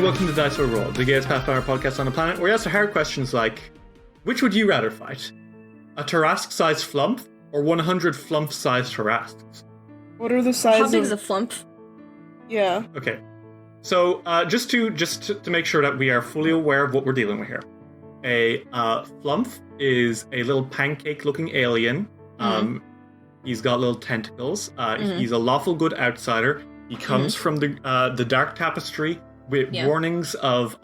welcome to Dice Roll Roll, the gayest Pathfinder podcast on the planet, where we answer hard questions like, which would you rather fight? A Tarrasque-sized flump or 100 flump-sized Tarrasques? What are the sizes? How big is a flump? Yeah. Okay. So, just to make sure that we are fully aware of what we're dealing with here. A flump is a little pancake-looking alien. He's got little tentacles. He's a lawful good outsider. He comes from the Dark Tapestry with warnings of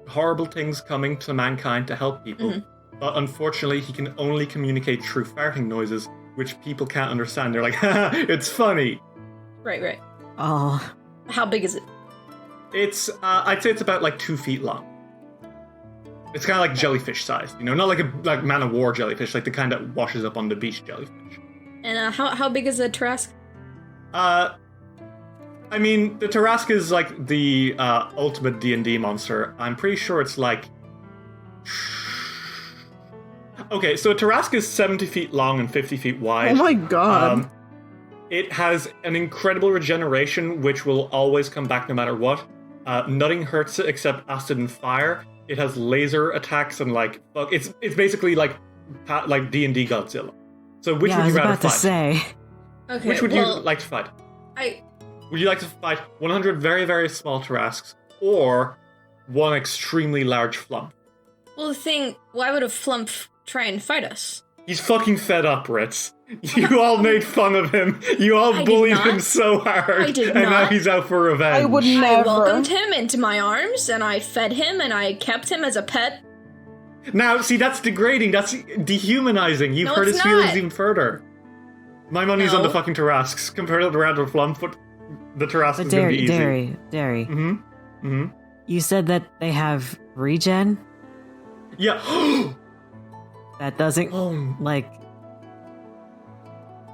horrible things coming to mankind to help people. But unfortunately, he can only communicate through farting noises, which people can't understand. They're like, haha, it's funny. Right. Oh. How big is it? It's, I'd say it's about like 2 feet long. It's kind of like jellyfish sized, you know, not like Man of War jellyfish, like the kind that washes up on the beach jellyfish. And how big is a Tarrasque? I mean, the Tarrasque is like the ultimate D&D monster. I'm pretty sure it's like... Okay, so a Tarrasque is 70 feet long and 50 feet wide. Oh my god. It has an incredible regeneration, which will always come back no matter what. Nothing hurts it except acid and fire. It has laser attacks and like... It's basically like D&D Godzilla. So which would you rather fight? To say. Okay, which would you like to fight? Would you like to fight 100 very, very small Tarrasques or one extremely large flump? Well, why would a flump try and fight us? He's fucking fed up, Ritz. You all made fun of him. You all bullied him so hard. I did and not. now he's out for revenge. I would never. I welcomed him into my arms, and I fed him, and I kept him as a pet. Now, see, that's degrading. That's dehumanizing. You've hurt his feelings even further. My money's on the fucking Tarrasques compared to the random flump, but the Tarrasque is going to be easy. Derry. You said that they have regen? Yeah. That doesn't,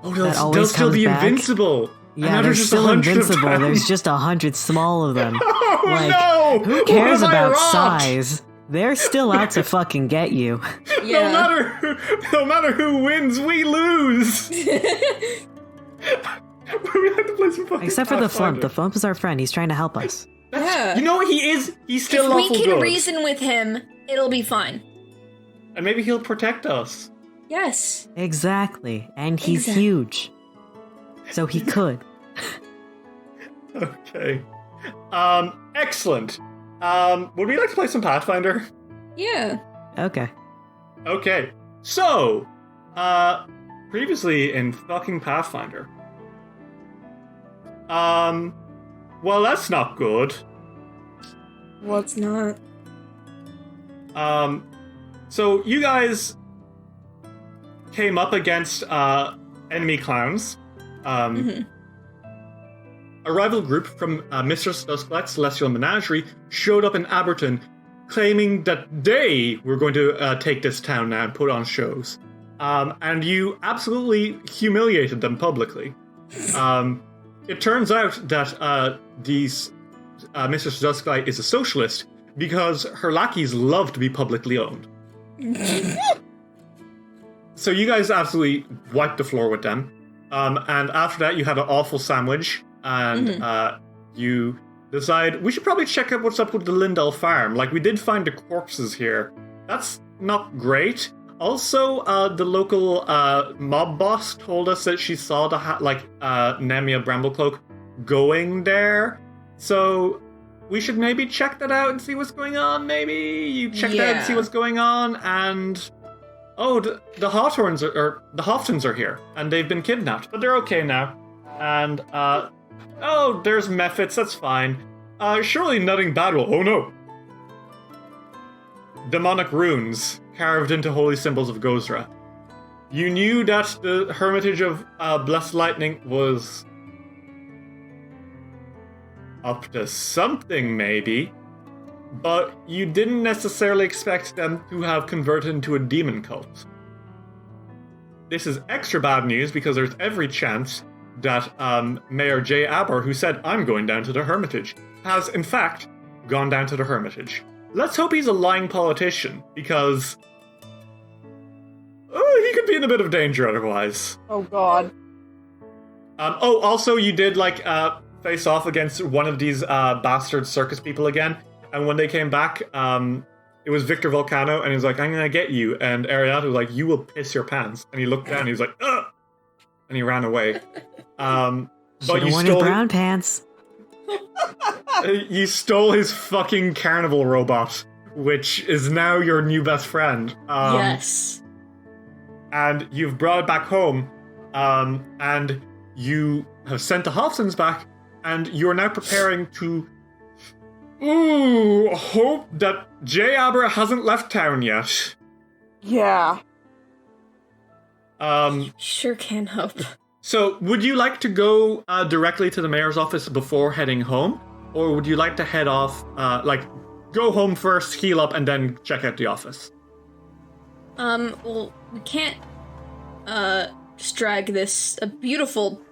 they'll still be invincible. Yeah, they're still invincible. There's just 100 small of them. Oh, no! Who cares about size? They're still out to fucking get you. Yeah. No matter who wins, we lose. We have to play some fucking Except for the flump. The flump is our friend. He's trying to help us. Yeah. You know what he is? He's still lawful good. If we can reason with him, it'll be fine. And maybe he'll protect us. Yes. Exactly. And he's huge. So he could. Okay. Excellent. Would we like to play some Pathfinder? Yeah. Okay. Okay. So, previously in fucking Pathfinder. Well, that's not good. What's not? So you guys came up against enemy clowns. A rival group from Mr. Stusklight's Celestial Menagerie showed up in Aberton, claiming that they were going to take this town now and put on shows. And you absolutely humiliated them publicly. It turns out that Mr. Stusklight is a socialist because her lackeys love to be publicly owned. So you guys absolutely wiped the floor with them. And after that, you had an awful sandwich, and you decide we should probably check out what's up with the Lindell farm. Like, we did find the corpses here. That's not great. Also, the local mob boss told us that she saw the Nemia Bramblecloak going there. So we should maybe check that out and see what's going on. Maybe you check that out and see what's going on, and the Hoftons are here, and they've been kidnapped, but they're okay now. And there's Mephits. That's fine. Surely nothing bad will. Oh no! Demonic runes carved into holy symbols of Gozra. You knew that the Hermitage of Blessed Lightning was up to something, maybe, but you didn't necessarily expect them to have converted into a demon cult. This is extra bad news because there's every chance that Mayor J. Aber, who said, "I'm going down to the Hermitage," has in fact gone down to the Hermitage. Let's hope he's a lying politician, because he could be in a bit of danger otherwise. Oh god. Also, you did face off against one of these bastard circus people again, And when they came back, it was Victor Volcano, and he was like, I'm gonna get you. And Ariata was like, you will piss your pants. And he looked down, and he was like, ugh! And he ran away. But Should've you worn his stole brown pants. you stole his fucking carnival robot, which is now your new best friend. Yes. And you've brought it back home, and you have sent the Hobsons back, and you are now preparing to hope that Jay Abra hasn't left town yet. Yeah. Sure can hope. So, would you like to go directly to the mayor's office before heading home? Or would you like to head off, go home first, heal up, and then check out the office? Well, we can't, just drag this beautiful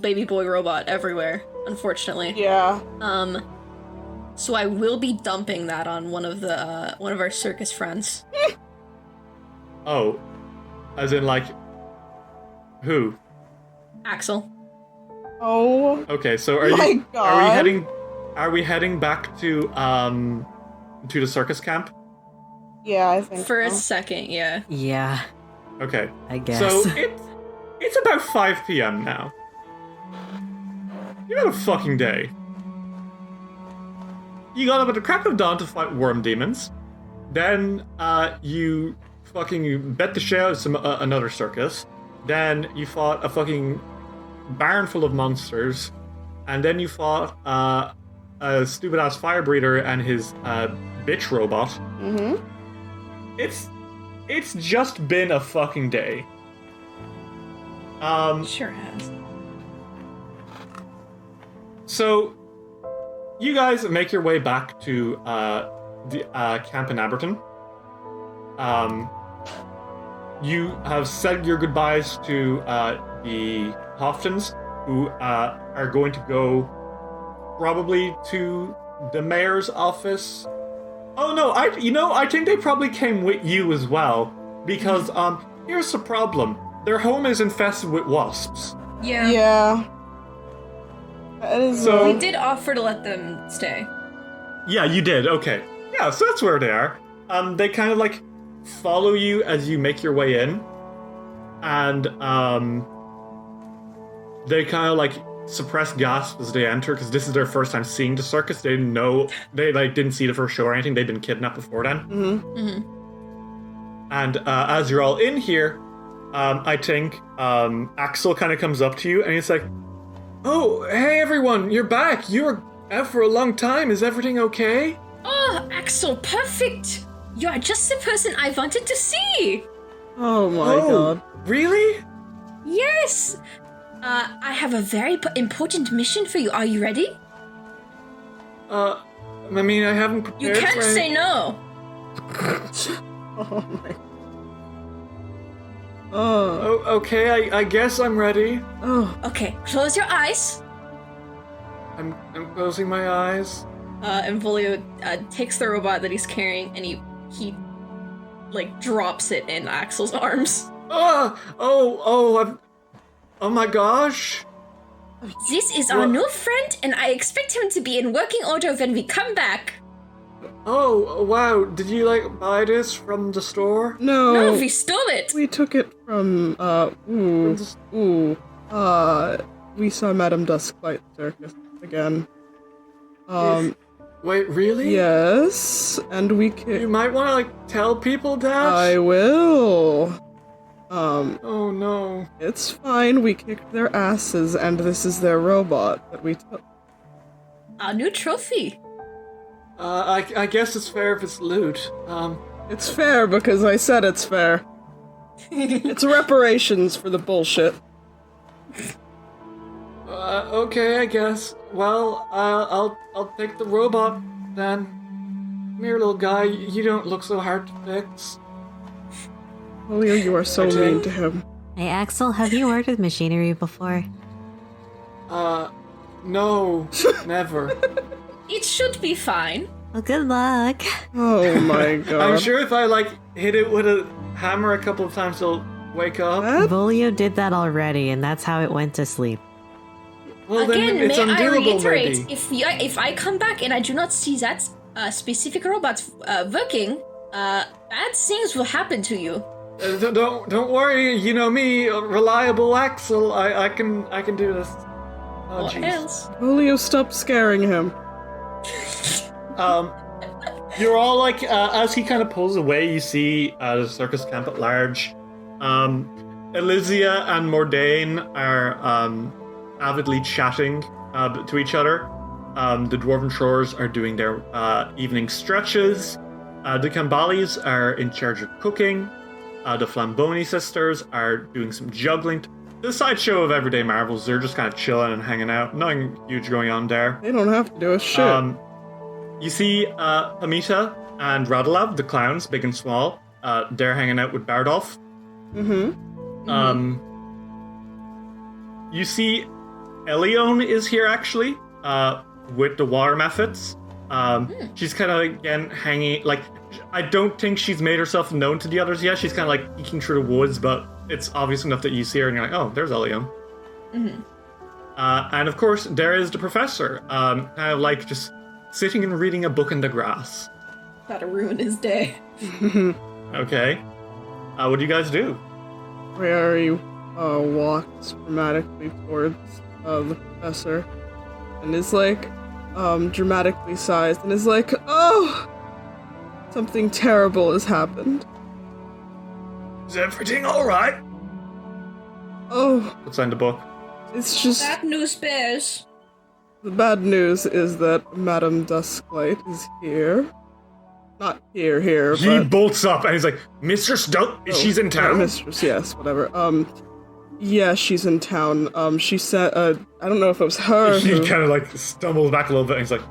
baby boy robot everywhere, unfortunately. Yeah. So I will be dumping that on one of our circus friends. Oh, as in, who? Axel. Oh. Okay, so are we heading back to the circus camp? Yeah, I think For a so. second, yeah. Yeah, Okay. I guess. So it's about 5 p.m. now. You had a fucking day. You got up at the crack of dawn to fight worm demons. Then you fucking bet the shit out of another circus. Then you fought a fucking barn full of monsters. And then you fought a stupid ass fire breather and his bitch robot. Mm-hmm. It's just been a fucking day. Sure has. So, you guys make your way back to the camp in Aberton. You have said your goodbyes to the Hoftons, who are going to go probably to the mayor's office. Oh no, I think they probably came with you as well, because here's the problem: their home is infested with wasps. Yeah. Yeah. That is. So- We did offer to let them stay. Yeah, you did. Okay. Yeah, so that's where they are. They kind of follow you as you make your way in, and they kind of suppress gasps as they enter because this is their first time seeing the circus. They didn't know they didn't see the first show or anything. They'd been kidnapped before then. Mm-hmm. Mm-hmm. And as you're all in here, I think Axel kind of comes up to you and he's like, "Oh, hey everyone, you're back. You were out for a long time. Is everything okay?" Oh, Axel, perfect! You are just the person I wanted to see! Oh my god. Really? Yes! I have a very important mission for you. Are you ready? I mean, I haven't You prepared can't for say no! Oh my. Oh. Oh, okay, I guess I'm ready. Oh. Okay, close your eyes. I'm closing my eyes. And Volio takes the robot that he's carrying and he drops it in Axel's arms. Oh my gosh. This is our What? new friend, and I expect him to be in working order when we come back. Oh, wow. Did you buy this from the store? No. No, we stole it. We took it from, we saw Madame Dusklight Circus again. Wait, really? Yes, and we You might want to tell people that? I will. Oh no. It's fine, we kicked their asses, and this is their robot that we took. Our new trophy. I guess it's fair if it's loot. It's fair because I said it's fair. It's reparations for the bullshit. Okay, I guess. Well, I'll take the robot then. Come here, little guy. You don't look so hard to fix. Leo, you are so Okay. mean to him. Hey, Axel, have you worked with machinery before? No, never. It should be fine. Well, good luck. Oh my god. I'm sure if I hit it with a hammer a couple of times, it'll wake up. What? Volio did that already, and that's how it went to sleep. Well, Again, then it's may I undoable, reiterate, maybe. if I come back and I do not see that specific robot working, bad things will happen to you. Don't worry. You know me, reliable Axel. I can do this. Oh, What jeez. else? Julio, stop scaring him. You're all like, as he kind of pulls away, you see the circus camp at large. Elysia and Mordain are avidly chatting to each other. The Dwarven Shores are doing their evening stretches. The Kambalis are in charge of cooking. The Flamboni sisters are doing some juggling. The sideshow of everyday marvels, they're just kind of chilling and hanging out. Nothing huge going on there. They don't have to do a shit. You see Amita and Radulav, the clowns, big and small. They're hanging out with Bardolph. You see Elione is here, actually, with the water methods. She's kind of, again, hanging, like, I don't think she's made herself known to the others yet. She's kind of, like, peeking through the woods, but it's obvious enough that you see her and you're like, oh, there's Elione. And, of course, there is the professor, kind of, like, just sitting and reading a book in the grass. Gotta ruin his day. Okay. What do you guys do? Rayari walks dramatically towards the professor and is like, dramatically sized and is like, oh! Something terrible has happened. Is everything alright? Oh, What's in the book? it's just... Bad news bears. The bad news is that Madame Dusklight is here. Not here, He but... bolts up and he's like, Mistress Dunk, she's in town? Mistress, yes, whatever. Yeah, she's in town. She said, I don't know if it was her He who... kind of like stumbles back a little bit and he's like,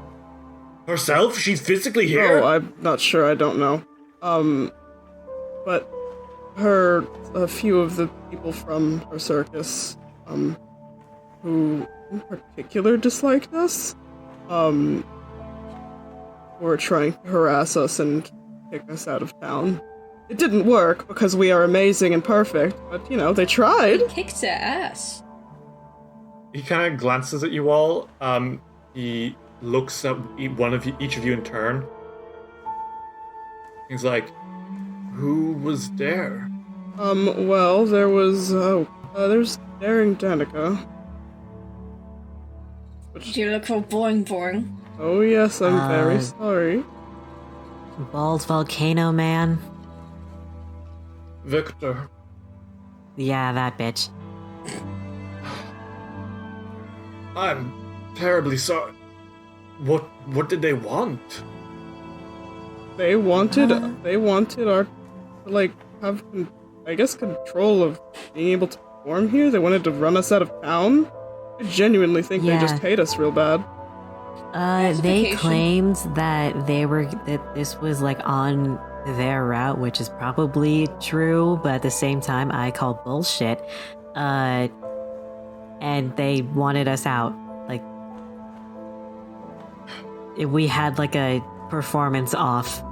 herself? She's physically here? Oh, I'm not sure, I don't know. But a few of the people from her circus, who in particular disliked us, were trying to harass us and kick us out of town. It didn't work because we are amazing and perfect, but, you know, they tried. Kicked their ass. He kind of glances at you all. He looks at each of you in turn. He's like, who was there? Well, there's Daring Danica. You look so boring. Oh yes, I'm very sorry. Bald volcano man. Victor. Yeah, that bitch. I'm terribly sorry. What did they want? They wanted our, like, have, I guess, control of being able to perform here. They wanted to run us out of town. I genuinely think they just hate us real bad. They claimed that this was like on their route, which is probably true, but at the same time, I call bullshit. And they wanted us out. Like, we had like a performance off.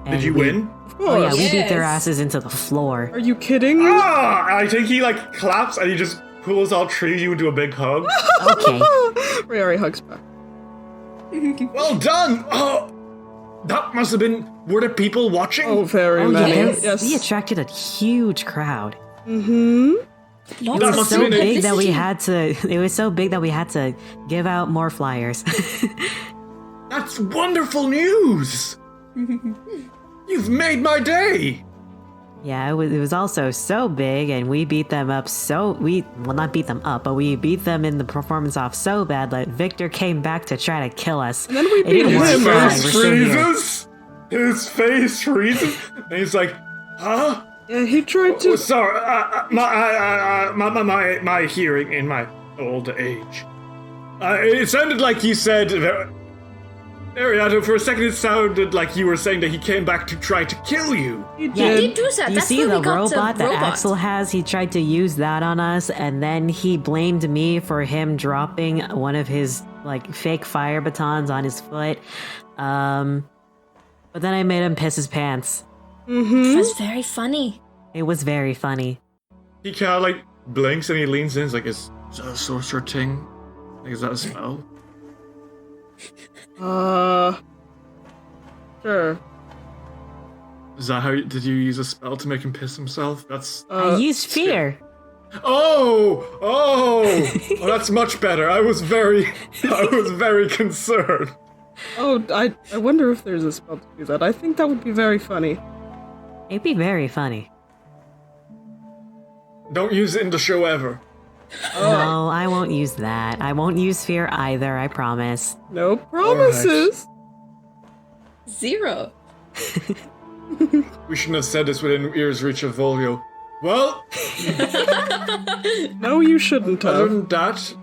Did you win? Of course. Oh yeah, we beat their asses into the floor. Are you kidding? I think he like claps and he just pulls all three of you into a big hug. Okay. Rayari hugs back. Well done! Oh, that must have been... Were the people watching? Oh, very Oh many. yeah, Yes. we attracted a huge crowd. Mm-hmm. That It must was so have been big that we had to. It was so big that we had to give out more flyers. That's wonderful news! You've made my day! Yeah, it was also so big, and we beat them up not beat them up, but we beat them in the performance off so bad that Victor came back to try to kill us. And then we It beat didn't him. work. His Fine, face we're still here. freezes! His face freezes! And he's like, huh? Yeah, he tried Oh, to... sorry, my hearing in my old age. It sounded like you said... Ariado, for a second it sounded like you were saying that he came back to try to kill you. He Yeah, did. He did do that. You That's see where the we got robot the that robot. Axel has? He tried to use that on us, and then he blamed me for him dropping one of his like fake fire batons on his foot. But then I made him piss his pants. It was very funny. It was very funny. He kind of like blinks and he leans in. He's like, is that a sorcerer thing? Like, is that a spell? Sure. Is that how? Did you use a spell to make him piss himself? That's. I used fear. Oh, that's much better. I was very concerned. Oh, I wonder if there's a spell to do that. I think that would be very funny. It'd be very funny. Don't use it in the show ever. No, I won't use that. I won't use fear either, I promise. No promises. 0. We shouldn't have said this within ear's reach of Volio. Well, No, you shouldn't other have. than that,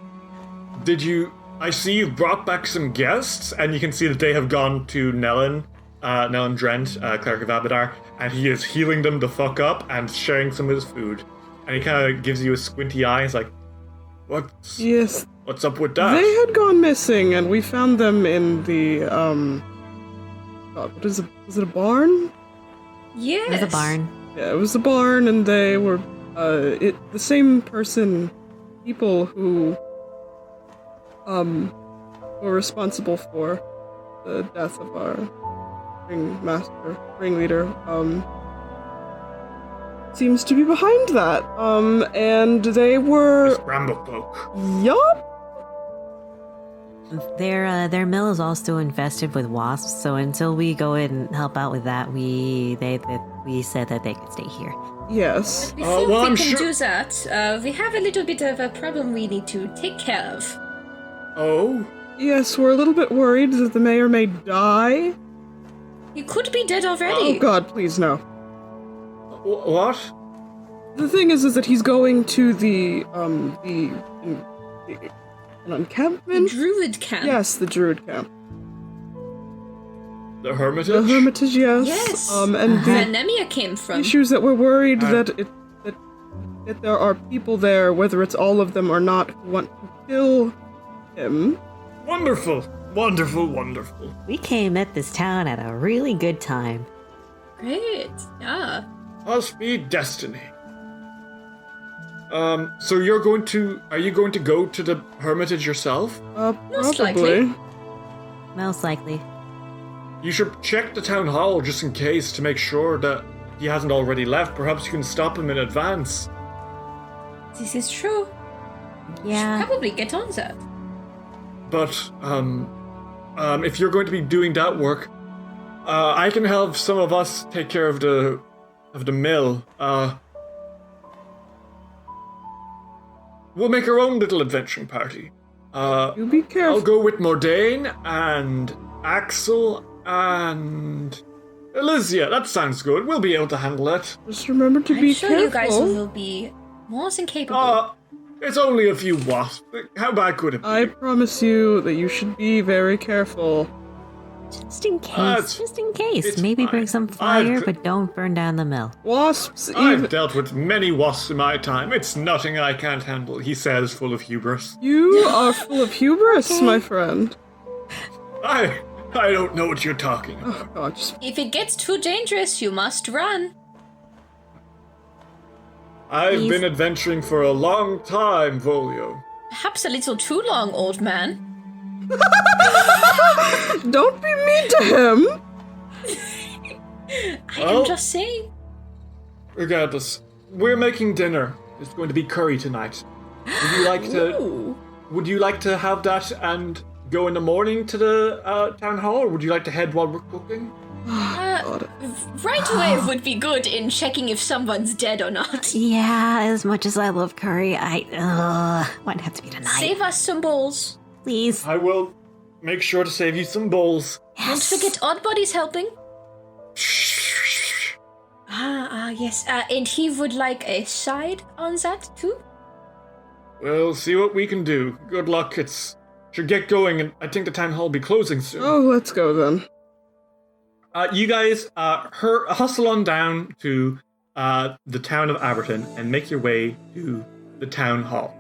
I see you've brought back some guests, and you can see that they have gone to Nellen Drent, Cleric of Abadar, and he is healing them the fuck up and sharing some of his food. And he kind of gives you a squinty eye. He's like, "What's Yes, up with that?" they had gone missing, and we found them in the God, what is it? Was it a barn? Yes. There's a barn. Yeah, it was a barn, and they were the same people who were responsible for the death of our ringleader, seems to be behind that. And they were... This Bramble cloak. Yup! Their mill is also infested with wasps, so until we go and help out with that, we said that they could stay here. Yes. Before well, we I'm can sure- do that, we have a little bit of a problem we need to take care of. Oh, Yes, we're a little bit worried that the mayor may die. He could be dead Oh already. god, please no. what? The thing is that he's going to the an encampment? Druid camp. Yes, the druid camp. The Hermitage? The Hermitage, yes. Yes. And Where the Nemia came from. issues that we're worried that there are people there, whether it's all of them or not, who want to kill him. Wonderful, wonderful, wonderful. We came at this town at a really good time. Great. Yeah. Must be destiny. So are you going to go to the Hermitage yourself? Most Probably. likely. Most likely. You should check the town hall just in case to make sure that he hasn't already left. Perhaps you can stop him in advance. This is true. Yeah. Probably get on that. But, if you're going to be doing that work, I can help some of us take care of the mill. We'll make our own little adventuring party. You be careful. I'll go with Mordain and Axel and Elysia. That sounds good. We'll be able to handle it. Just remember to I'm be sure careful. you guys will be more than capable. It's only a few wasps. How bad could it be? I promise you that you should be very careful. Just in case. It's Maybe fine. bring some fire, but don't burn down the mill. Wasps, I've even dealt with many wasps in my time. It's nothing I can't handle, he says, full of hubris. you are full of hubris, my friend. I don't know what you're talking about. Oh god, just If it gets too dangerous, you must run. I've Please. been adventuring for a long time, Volio. Perhaps a little too long, old man. don't be mean to him. I Well- am just saying. Regardless, we're making dinner. It's going to be curry tonight. Would you like to have that and go in the morning to the town hall, or would you like to head while we're cooking? Right away would be good in checking if someone's dead or not. Yeah, as much as I love curry, might have to be tonight. Save us some bowls. Please. I will make sure to save you some bowls. Don't forget Oddbody's helping. Yes. And he would like a side on that too? We'll see what we can do. Good luck. Should get going, and I think the town hall will be closing soon. Oh, let's go then. You guys hustle on down to the town of Aberton and make your way to the town hall.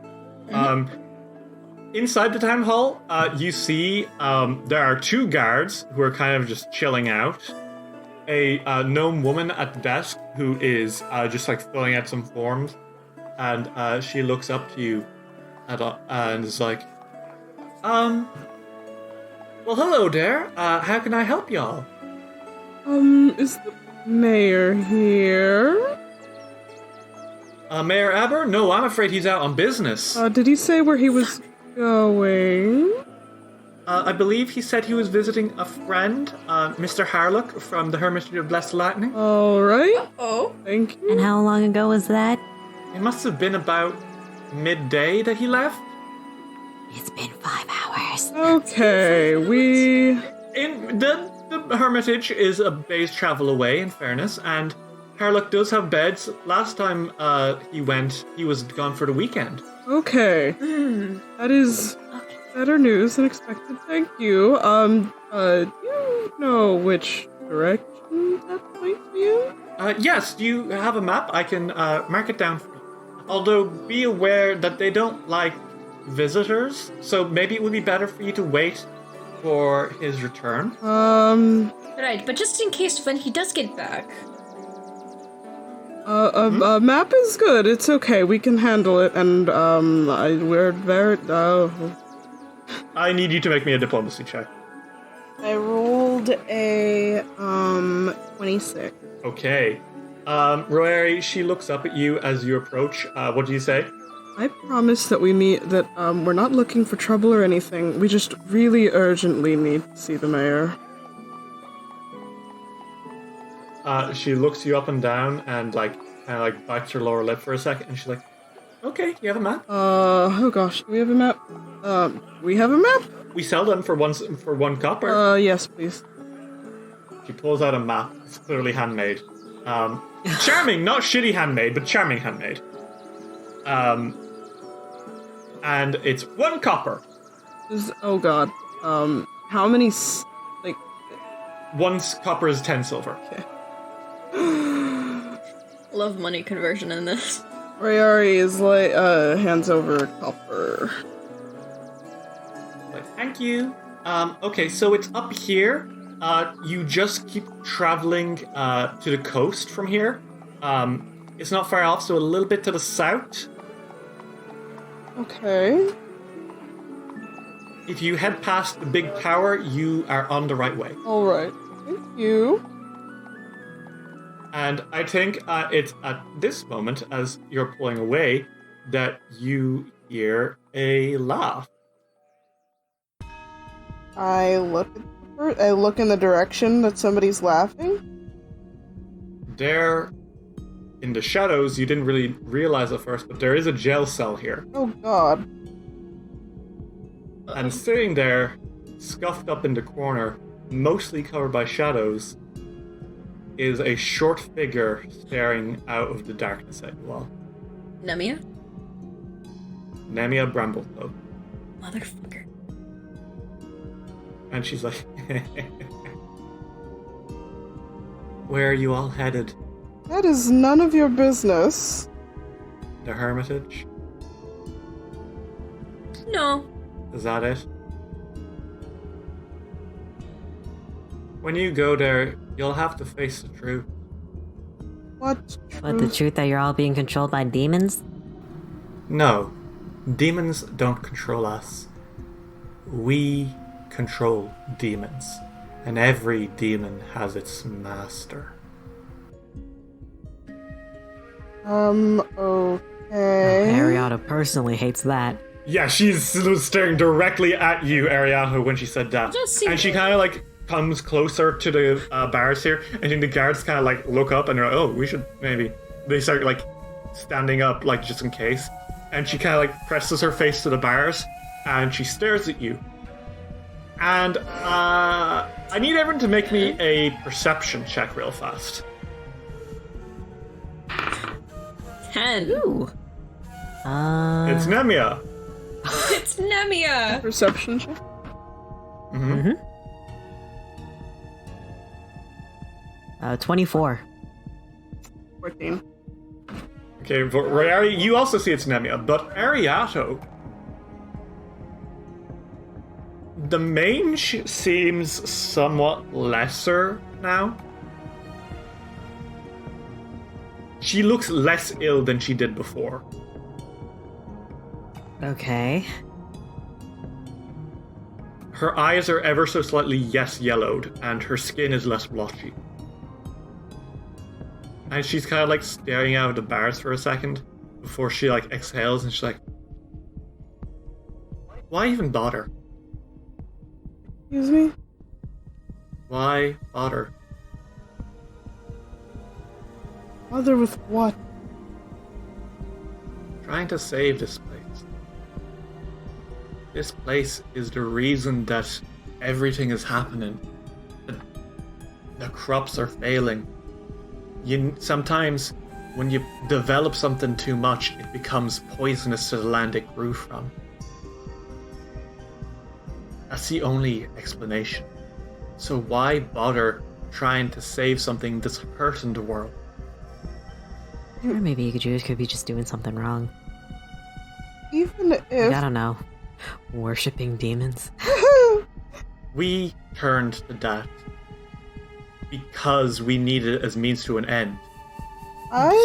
Inside the town hall, you see there are two guards who are kind of just chilling out. A gnome woman at the desk who is just like filling out some forms, and she looks up to you and is like, Well, hello there. How can I help y'all? Is the mayor here? Mayor Aber? No, I'm afraid he's out on business. Did he say where he was going? I believe he said he was visiting a friend, Mr. Harlock from the Hermitage of Blessed Lightning. Alright. Oh. Thank you. And how long ago was that? It must have been about midday that he left. It's been 5 hours. Okay, we... In the Hermitage is a day's travel away, in fairness, and Harlock does have beds. Last time he went, he was gone for the weekend. Okay. That is better news than expected. Thank you. Do you know which direction that might be in? Yes, do you have a map? I can mark it down for you. Although, be aware that they don't like visitors, so maybe it would be better for you to wait for his return. Right, but just in case when he does get back. A map is good. It's okay. We can handle it, and, we're very, I need you to make me a diplomacy check. I rolled a, 26. Okay. Roeri, she looks up at you as you approach. What do you say? I promise that we're not looking for trouble or anything. We just really urgently need to see the mayor. She looks you up and down and kind of bites her lower lip for a second, and she's like, "Okay, you have a map?" Oh gosh, do we have a map? We have a map? We sell them for one copper. Yes, please. She pulls out a map. It's clearly handmade. Charming, not shitty handmade, but charming handmade. And it's 1 copper. Oh god. How many, 1 copper is 10 silver. Okay. Love money conversion in this. Royari is hands over copper. Thank you. Okay, so it's up here. You just keep traveling to the coast from here. It's not far off, so a little bit to the south. Okay. If you head past the big tower, you are on the right way. Alright. Thank you. And I think it's at this moment, as you're pulling away, that you hear a laugh. I look in the direction that somebody's laughing. There, in the shadows, you didn't really realize at first, but there is a jail cell here. Oh god. And sitting there, scuffed up in the corner, mostly covered by shadows, is a short figure staring out of the darkness at you all. Nemia? Nemia Bramblecloak. Motherfucker. And she's like, "Where are you all headed? That is none of your business. The Hermitage? No. Is that it? When you go there, you'll have to face the truth. What? What, the truth that you're all being controlled by demons? No. Demons don't control us. We control demons. And every demon has its master." Okay. Ariana personally hates that. Yeah, she's staring directly at you, Ariana, when she said that. And she kind of comes closer to the bars here, and then the guards kind of look up and they're like, "Oh, we should maybe." They start standing up, just in case. And she kind of presses her face to the bars, and she stares at you. And I need everyone to make me a perception check real fast. 10. Ooh. It's Nemia. It's Nemia! Perception check. Mm-hmm. 24. 14. Okay, Royari, you also see it's Nemia, but Ariato, the mange seems somewhat lesser now. She looks less ill than she did before. Okay. her eyes are ever so slightly yellowed, and her skin is less blotchy. And she's kind of like staring out of the bars for a second before she like exhales, and she's like, "Why even bother? Excuse me? Why bother? Bother with what? Trying to save this place. This place is the reason that everything is happening. The crops are failing. Sometimes when you develop something too much, it becomes poisonous to the land it grew from. That's the only explanation. So why bother trying to save something that's hurting the world? Or maybe you could be just doing something wrong. Even if... I don't know. Worshipping demons. We turned to that because we needed it as means to an end.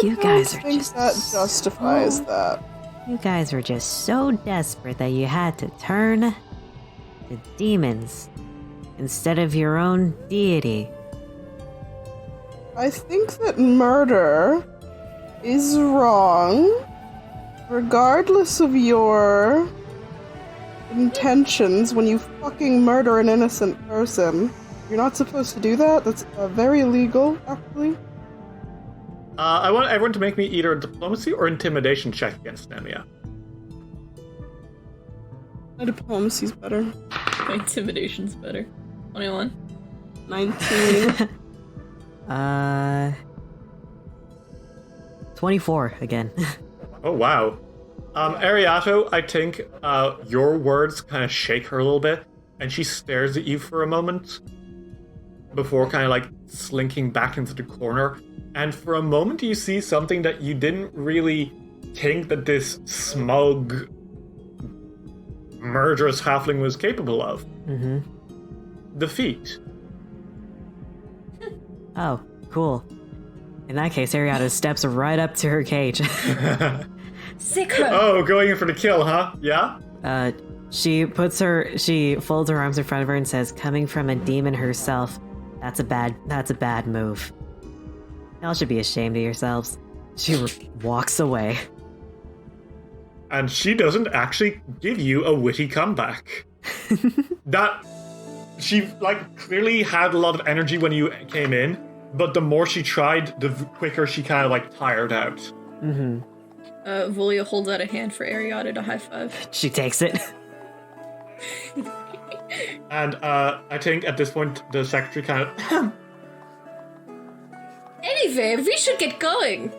You guys are think just that justifies that. You guys were just so desperate that you had to turn to demons instead of your own deity. I think that murder is wrong, regardless of your intentions. When you fucking murder an innocent person, you're not supposed to do that. That's very illegal, actually. I want everyone to make me either a diplomacy or intimidation check against Nemia. My diplomacy's better. My intimidation's better. 21. 19. 24 again. Oh, wow. Ariato, I think your words kind of shake her a little bit, and she stares at you for a moment before kind of like slinking back into the corner. And for a moment, you see something that you didn't really think that this smug, murderous halfling was capable of. Mm-hmm. Defeat. Oh, cool. In that case, Ariana steps right up to her cage. Sick her! Oh, going in for the kill, huh? Yeah? She folds her arms in front of her and says, "Coming from a demon herself, that's a bad move. Y'all should be ashamed of yourselves." She walks away. And she doesn't actually give you a witty comeback. She like clearly had a lot of energy when you came in, but the more she tried, the quicker she kind of like tired out. Mm-hmm. Volia holds out a hand for Ariata to high five. She takes it. And I think at this point the secretary kind of Anyway, we should get going.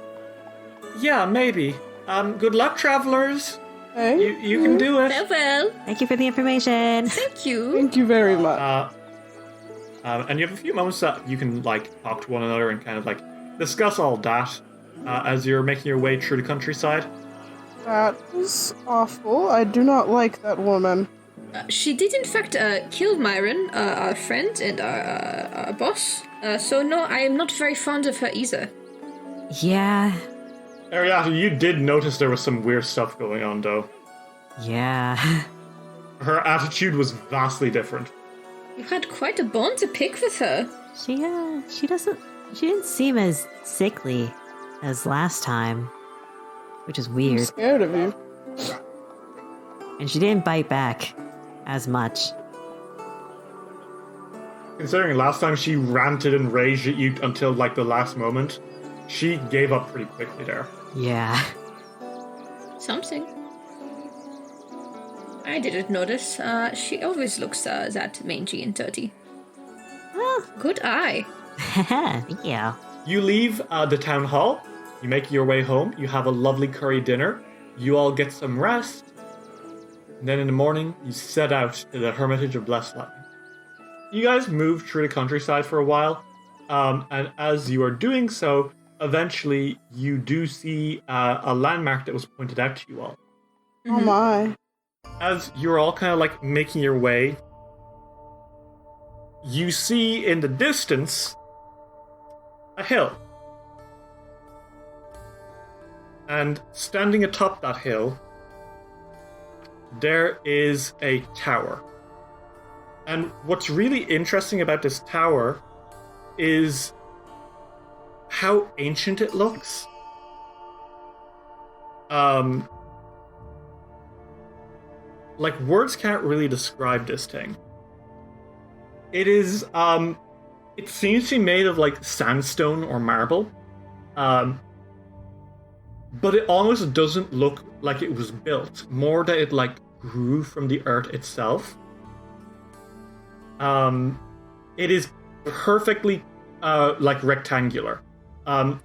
Yeah, maybe. Good luck, travelers. Hey? You can do it. Farewell. Thank you for the information. Thank you. Thank you very much. And you have a few moments that you can like talk to one another and kind of like discuss all that as you're making your way through the countryside. That was awful. I do not like that woman. She did in fact kill Myron, our friend and our boss. So no, I am not very fond of her either. Yeah. Ariata, you did notice there was some weird stuff going on, though. Yeah. Her attitude was vastly different. You had quite a bone to pick with her. She didn't seem as sickly as last time, which is I'm weird. scared of you. And she didn't bite back as much. Considering last time she ranted and raged at you until like the last moment, she gave up pretty quickly there. Yeah. Something. I didn't notice. She always looks that mangy and dirty. Well, Good eye. yeah. You leave the town hall, you make your way home, you have a lovely curry dinner, you all get some rest, and then in the morning you set out to the Hermitage of Blessed Lightning. You guys move through the countryside for a while, and as you are doing so, eventually you do see a landmark that was pointed out to you all. Oh my. As you're all kind of like making your way, you see in the distance a hill. And standing atop that hill, there is a tower. And what's really interesting about this tower is how ancient it looks. Like, words can't really describe this thing. It is, it seems to be made of, like, sandstone or marble. But it almost doesn't look like it was built. More that it, like, grew from the earth itself. It is perfectly, like, rectangular.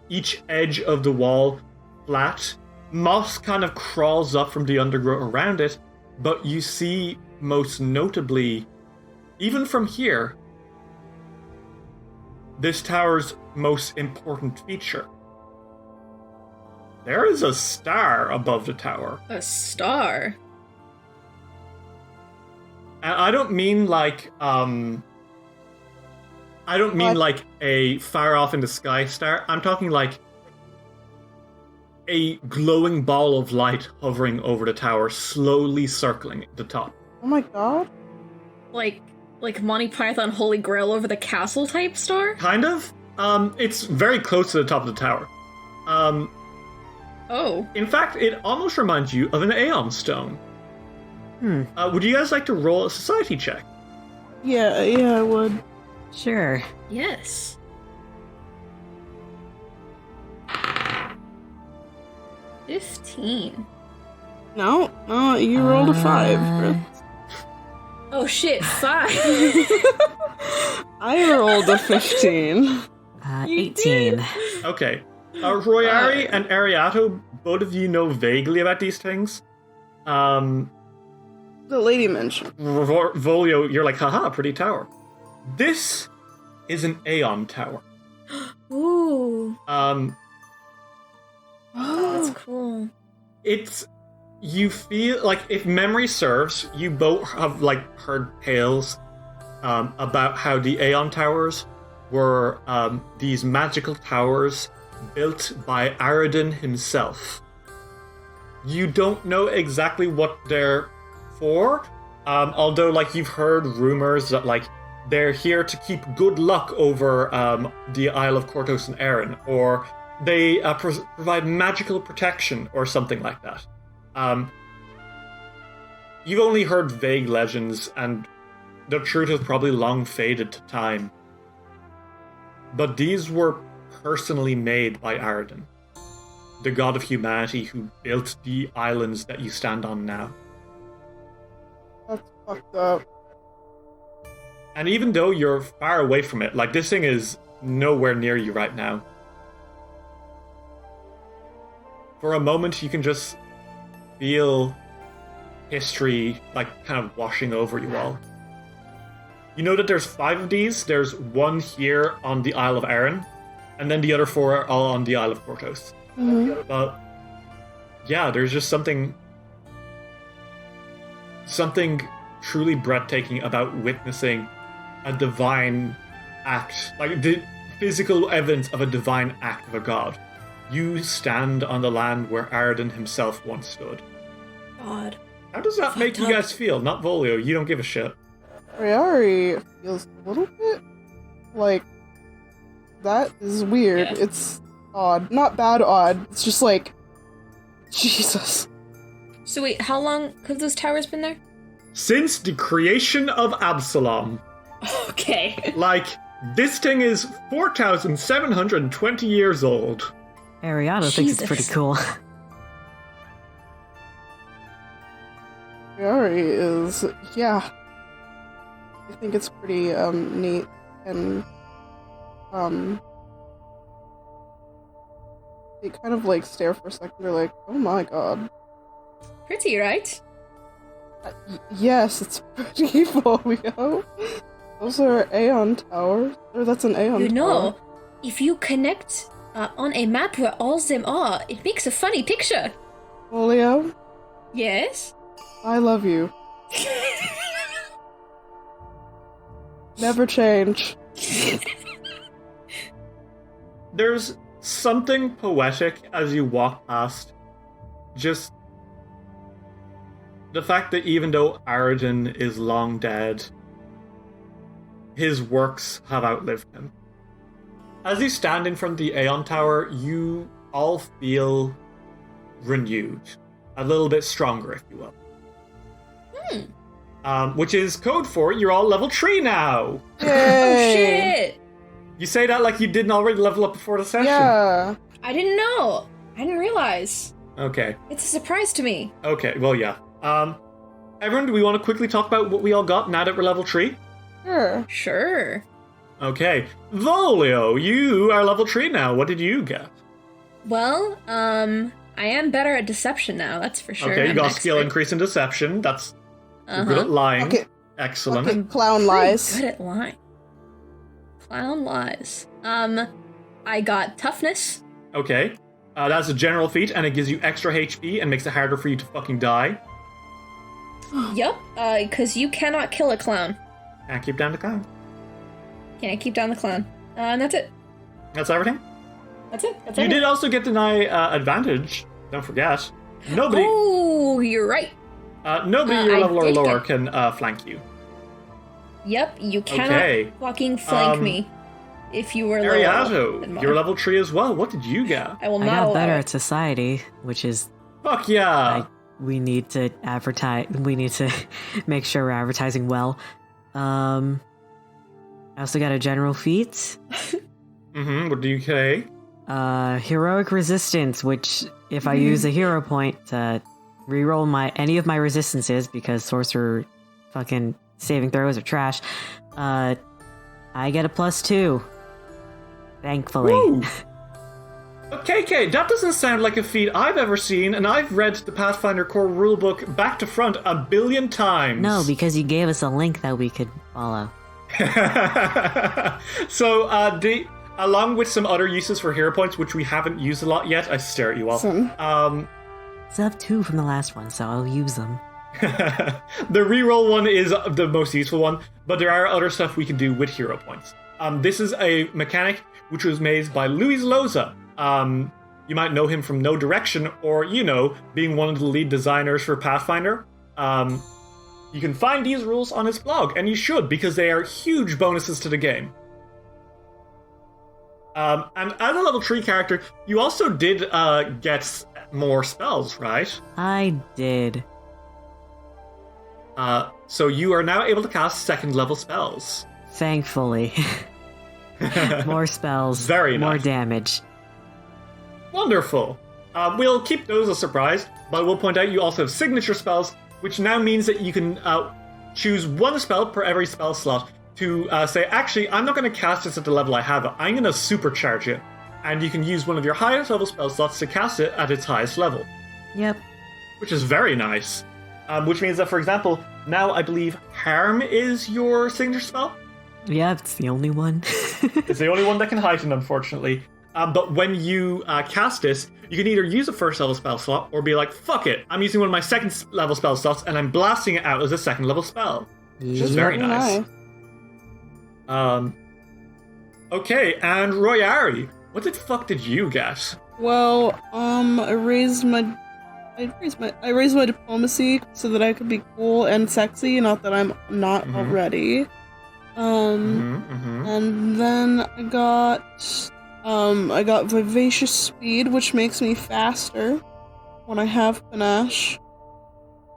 Each edge of the wall flat. Moss kind of crawls up from the undergrowth around it, but you see, most notably, even from here, this tower's most important feature. There is a star above the tower. A star? And I don't mean like, like a far off in the sky star. I'm talking like a glowing ball of light hovering over the tower, slowly circling the top. Oh my god. Like Monty Python Holy Grail over the castle type star? Kind of. It's very close to the top of the tower. Oh. In fact, it almost reminds you of an Aeon stone. Would you guys like to roll a society check? Yeah, I would. Sure. Yes. $15. No, you rolled a 5. Oh shit, 5. I rolled a 15. 18. Okay. Royari and Ariato, both of you know vaguely about these things. The lady mentioned. Volio, you're like, haha, pretty tower. This is an Aeon tower. Ooh. Oh, That's cool. You feel like, if memory serves, you both have like heard tales about how the Aeon towers were these magical towers built by Aradin himself. You don't know exactly what they're for, although like you've heard rumors that like they're here to keep good luck over the Isle of Kortos and Erin, or they provide magical protection or something like that. You've only heard vague legends, and the truth has probably long faded to time. But these were personally made by Aradin, the god of humanity who built the islands that you stand on now. that's fucked up. And even though you're far away from it, like, this thing is nowhere near you right now. For a moment, you can just feel history, like, kind of washing over you all. You know that there's 5 of these. There's one here on the Isle of Erin, and then the other 4 are all on the Isle of Kortos. Mm-hmm. But yeah, there's just something truly breathtaking about witnessing a divine act, like the physical evidence of a divine act of a god. You stand on the land where Aradin himself once stood. God. How does that make you guys feel? Not Volio, you don't give a shit. Riari feels a little bit like that is weird. Yeah. It's odd. Not bad odd. It's just like Jesus. So wait, how long have those towers been there? Since the creation of Absalom. Okay. Like, this thing is 4,720 years old. Ariana thinks it's pretty cool. Riari is I think it's pretty neat, and they kind of like stare for a second. They're like, "Oh my god." Pretty, right? Yes, it's pretty, Volio. Those are Aeon towers. Or that's an Aeon You know, tower. if you connect on a map where all of them are, it makes a funny picture. Volio, Yes? I love you. Never change. There's something poetic as you walk past. Just the fact that even though Aradin is long dead, his works have outlived him. As you stand in front of the Aeon Tower, you all feel renewed. A little bit stronger, if you will. Which is code for you're all level 3 now! Oh shit! You say that like you didn't already level up before the session. Yeah. I didn't know. I didn't realize. Okay. It's a surprise to me. Okay, well, yeah. Everyone, do we want to quickly talk about what we all got now that we're level 3? Sure. Sure. Okay. Volio, you are level 3 now. What did you get? Well, I am better at deception now, that's for sure. Okay, you I'm got an skill expert. increase in deception. That's you're good at lying. Okay. Excellent. Fucking clown lies. Good at lying. Clown lies. I got toughness. Okay. That's a general feat, and it gives you extra HP and makes it harder for you to fucking die. Yup, because you cannot kill a clown. Can't keep down the clown. Can't keep down the clown. And that's it. That's everything? That's it. That's You it. did also get deny advantage. Don't forget. Nobody, Oh, you're right. nobody your I level or did lower get- can flank you. Yep, you cannot Okay. fucking flank me if you were lower than Ariato, mine. you're level 3 as well. What did you get? I will I not got allow better it. at society, which is Fuck yeah! we need to advertise. We need to make sure we're advertising well. I also got a general feat, What do you say? heroic resistance, which if I use a hero point to reroll any of my resistances because sorcerer fucking saving throws are trash, I get a +2. Thankfully. Woo! KK, that doesn't sound like a feat I've ever seen, and I've read the Pathfinder core rulebook back to front 1 billion times. No, because you gave us a link that we could follow. So, along with some other uses for hero points, which we haven't used a lot yet, I stare at you all. Awesome. So I have 2 from the last one, so I'll use them. The reroll one is the most useful one, but there are other stuff we can do with hero points. This is a mechanic which was made by Luis Loza. You might know him from No Direction, or, being one of the lead designers for Pathfinder. You can find these rules on his blog, and you should, because they are huge bonuses to the game. And as a level 3 character, you also did get more spells, right? I did. So you are now able to cast 2nd level spells. Thankfully. More spells. Very more nice. damage. Wonderful. We'll keep those a surprise, but we'll point out you also have signature spells, which now means that you can choose 1 spell per every spell slot to say, actually, I'm not going to cast this at the level I have it. I'm going to supercharge it. And you can use one of your highest level spell slots to cast it at its highest level. Yep. Which is very nice. Which means that, for example, now I believe Harm is your signature spell. Yep, it's the only one. It's the only one that can heighten, unfortunately. But when you cast this, you can either use a 1st level spell slot or be like, fuck it, I'm using one of my 2nd level spell slots and I'm blasting it out as a 2nd level spell. Which is very nice. Okay, and Royari, what the fuck did you get? Well, I raised my diplomacy so that I could be cool and sexy, not that I'm not already. And then I got vivacious speed, which makes me faster when I have panache.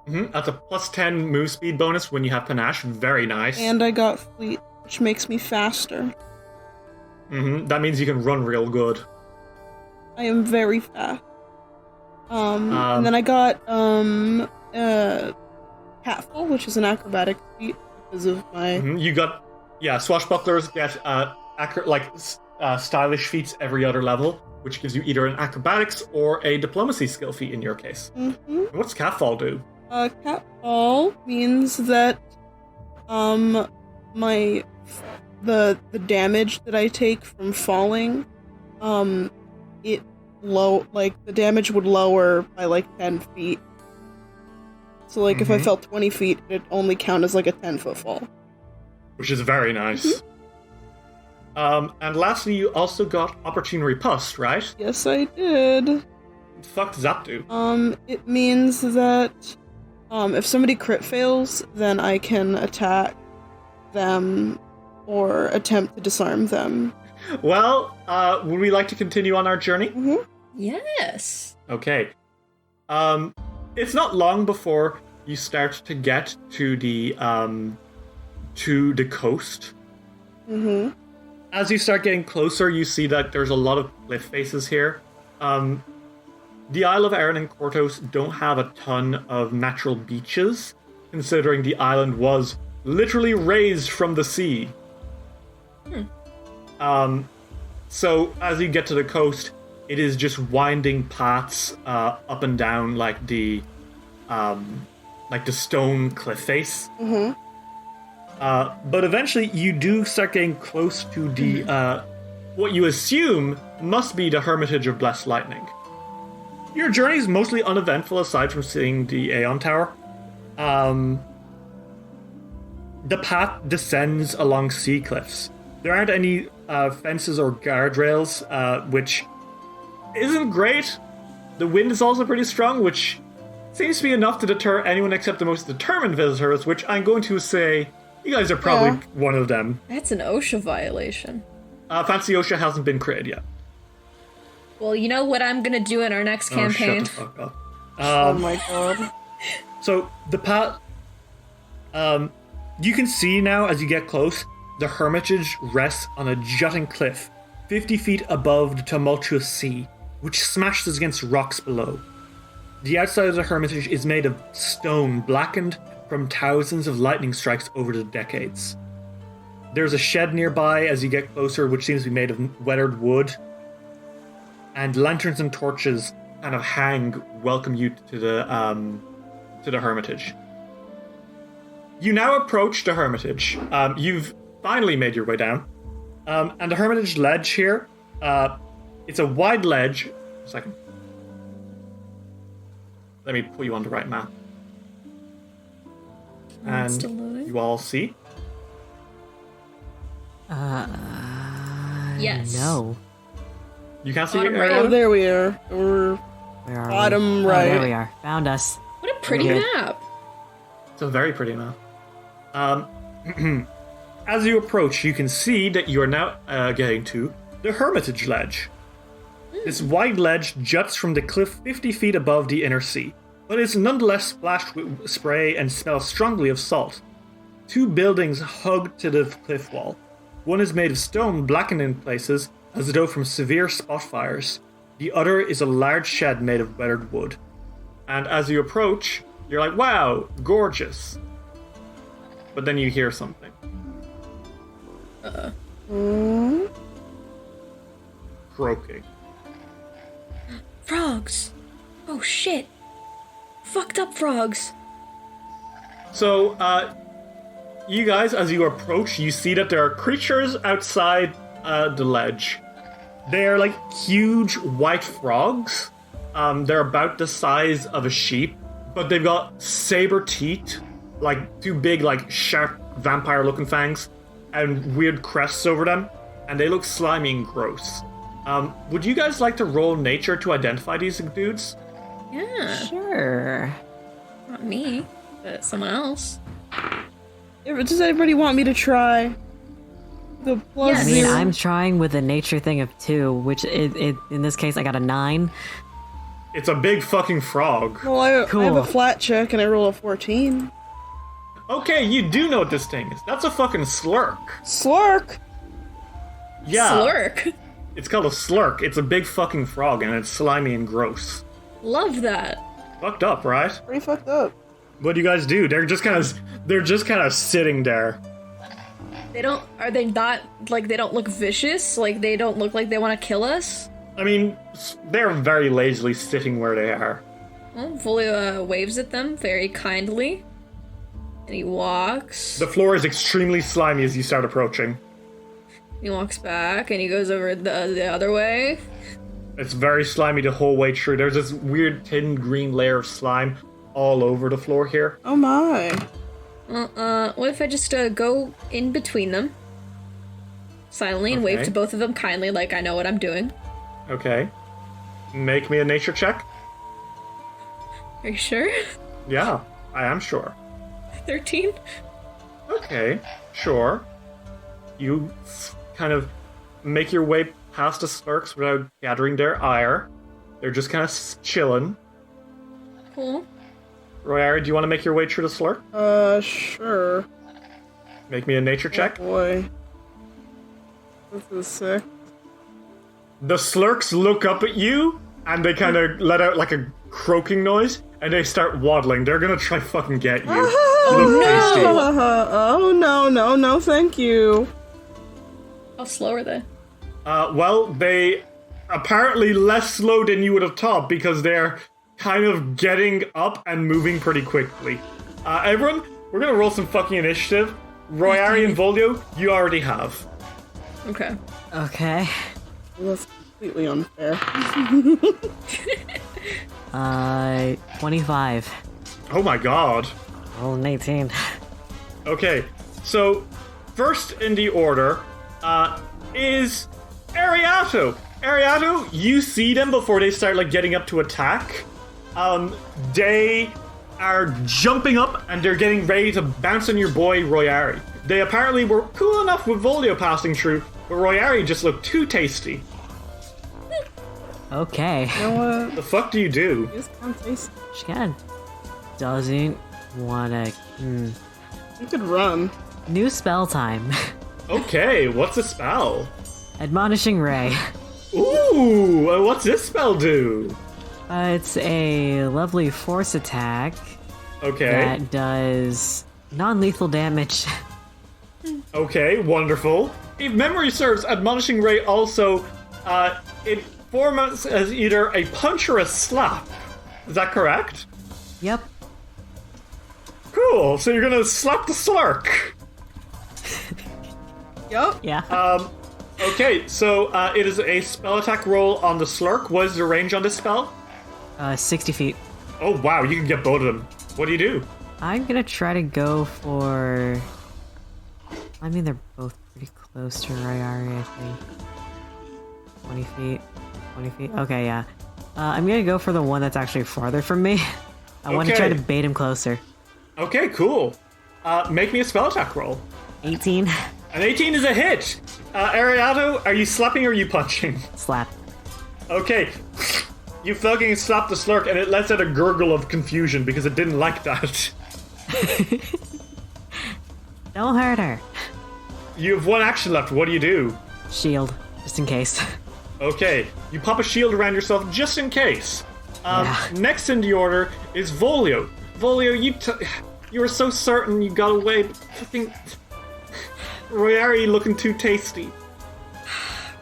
That's a +10 move speed bonus when you have panache. Very nice. And I got fleet, which makes me faster. That means you can run real good. I am very fast. And then I got Catful, which is an acrobatic feat because of my. You got, swashbucklers get stylish feats every other level, which gives you either an acrobatics or a diplomacy skill feat in your case. What's Catfall do? Catfall means that the damage that I take from falling, the damage would lower by 10 feet. So if I fell 20 feet, it'd only count as a 10-foot fall. Which is very nice. And lastly, you also got Opportune Riposte, right? Yes, I did. What the fuck does that do? It means that if somebody crit fails, then I can attack them or attempt to disarm them. Well, would we like to continue on our journey? Mm-hmm. Yes. Okay. It's not long before you start to get to the coast. Mm-hmm. As you start getting closer, you see that there's a lot of cliff faces here. The Isle of Arran and Kortos don't have a ton of natural beaches, considering the island was literally raised from the sea. So as you get to the coast, it is just winding paths up and down like the stone cliff face. Mm-hmm. But eventually, you do start getting close to the what you assume must be the Hermitage of Blessed Lightning. Your journey is mostly uneventful aside from seeing the Aeon Tower. The path descends along sea cliffs. There aren't any fences or guardrails, which isn't great. The wind is also pretty strong, which seems to be enough to deter anyone except the most determined visitors, which I'm going to say you guys are probably one of them. That's an OSHA violation. Fancy OSHA hasn't been created yet. Well, you know what I'm gonna do in our next campaign? Shut the fuck up. Oh my god. So the path, you can see now as you get close, the Hermitage rests on a jutting cliff, 50 feet above the tumultuous sea, which smashes against rocks below. The outside of the Hermitage is made of stone blackened from thousands of lightning strikes over the decades. There's a shed nearby as you get closer, which seems to be made of weathered wood, and lanterns and torches kind of hang, welcome you to the Hermitage. You now approach the Hermitage. You've finally made your way down. And the Hermitage ledge here, it's a wide ledge. A second. Let me put you on the right map. And you all see? Yes. No. You can't see Bottom it? right. Oh, there we are. We're Where are bottom we? right. Oh, there we are. Found us. What a pretty Okay. map. It's a very pretty map. As you approach, you can see that you are now getting to the Hermitage Ledge. This wide ledge juts from the cliff 50 feet above the inner sea, but is nonetheless splashed with spray and smells strongly of salt. Two buildings hug to the cliff wall. One is made of stone blackened in places, as though from severe spot fires. The other is a large shed made of weathered wood. And as you approach, you're like, wow, gorgeous. But then you hear something. Croaking. Frogs. Oh shit. Fucked up frogs. So, you guys, as you approach, you see that there are creatures outside the ledge. They are like huge white frogs. They're about the size of a sheep, but they've got saber teeth, like two big, like sharp vampire-looking fangs, and weird crests over them, and they look slimy and gross. Would you guys like to roll nature to identify these dudes? Yeah. Sure. Not me, but someone else. Does anybody want me to try? The plus Yes. I mean, zero? I'm trying with a nature thing of 2, which in this case I got a 9. It's a big fucking frog. Well, I have Cool. a flat check and I roll a 14. Okay, you do know what this thing is. That's a fucking slurk. Slurk! Yeah. Slurk. It's called a slurk. It's a big fucking frog, and it's slimy and gross. Love that. Fucked up, right? Pretty fucked up. What do you guys do? They're just kind of sitting there. Are they not, like, they don't look vicious? Like, they don't look like they want to kill us? I mean, they're very lazily sitting where they are. Well, Volio waves at them very kindly. And he walks. The floor is extremely slimy as you start approaching. He walks back and he goes over the other way. It's very slimy the whole way through. There's this weird thin green layer of slime all over the floor here. Oh my. What if I just go in between them? Silently and wave Okay. to both of them kindly like I know what I'm doing. Okay. Make me a nature check. Are you sure? Yeah, I am sure. 13? Okay, sure. you kind of make your way past the Slurks without gathering their ire. They're just kind of chilling. Cool. Royari, do you want to make your way through the Slurk? Sure. Make me a nature check. Oh boy. This is sick. The Slurks look up at you, and they kind of let out like a croaking noise, and they start waddling. They're gonna try fucking get you. You look tasty. Oh no, thank you. How slow are they? Well, they apparently less slow than you would have thought because they're kind of getting up and moving pretty quickly. Everyone, we're gonna roll some fucking initiative. Royari and Volio, you already have. Okay. Okay. Well, that's completely unfair. 25. Oh my god. Roll an 18. Okay, so first in the order is Ariato. Ariato, you see them before they start like getting up to attack. They are jumping up and they're getting ready to bounce on your boy Royari. They apparently were cool enough with Volio passing through, but Royari just looked too tasty. Okay. You know what? The fuck do you do? It's kind of tasty. She kinda doesn't wanna... You could run. New spell time. Okay, what's the spell? Admonishing Ray. Ooh, what's this spell do? It's a lovely force attack Okay. that does non-lethal damage. Okay, wonderful. If memory serves, Admonishing Ray also, it forms as either a punch or a slap. Is that correct? Yep. Cool, so you're gonna slap the Slurk. Yup. Yeah. Okay, so it is a spell attack roll on the Slurk. What is the range on this spell? 60 feet. Oh wow, you can get both of them. What do you do? I'm gonna try to go for... I mean, they're both pretty close to Royari, I think. 20 feet. 20 feet. Okay, yeah. I'm gonna go for the one that's actually farther from me. I want to try to bait him closer. Okay, cool. Make me a spell attack roll. 18. An 18 is a hit! Ariato, are you slapping or are you punching? Slap. Okay. You fucking slap the Slurk and it lets out a gurgle of confusion because it didn't like that. Don't hurt her. You have one action left. What do you do? Shield, just in case. Okay, you pop a shield around yourself just in case. Yeah. Next in the order is Volio. Volio, you were so certain you got away, but I think Royari looking too tasty.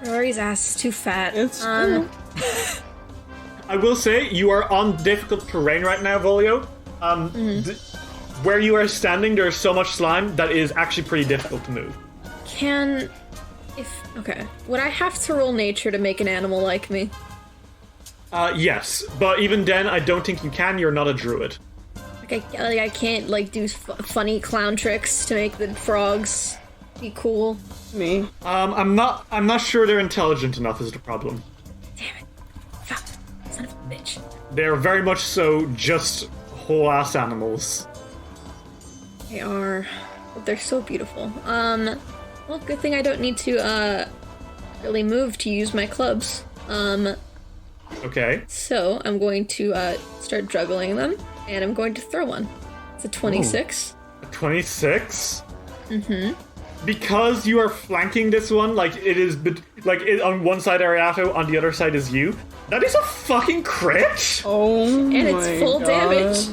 Rory's ass is too fat. It's true. I will say you are on difficult terrain right now, Volio. Where you are standing, there is so much slime that it is actually pretty difficult to move. Would I have to roll nature to make an animal like me? Yes, but even then, I don't think you can. You're not a druid. I can't do funny clown tricks to make the frogs be cool. Me. I'm not sure they're intelligent enough is the problem. Damn it. Fuck. Son of a bitch. They're very much so just whole-ass animals. They are. They're so beautiful. Well, good thing I don't need to, really move to use my clubs. Okay. So, I'm going to, start juggling them, and I'm going to throw one. It's a 26. A 26? Because you are flanking this one, it is, on one side Ariato, on the other side is you. That is a fucking crit! Oh And my it's full God. damage.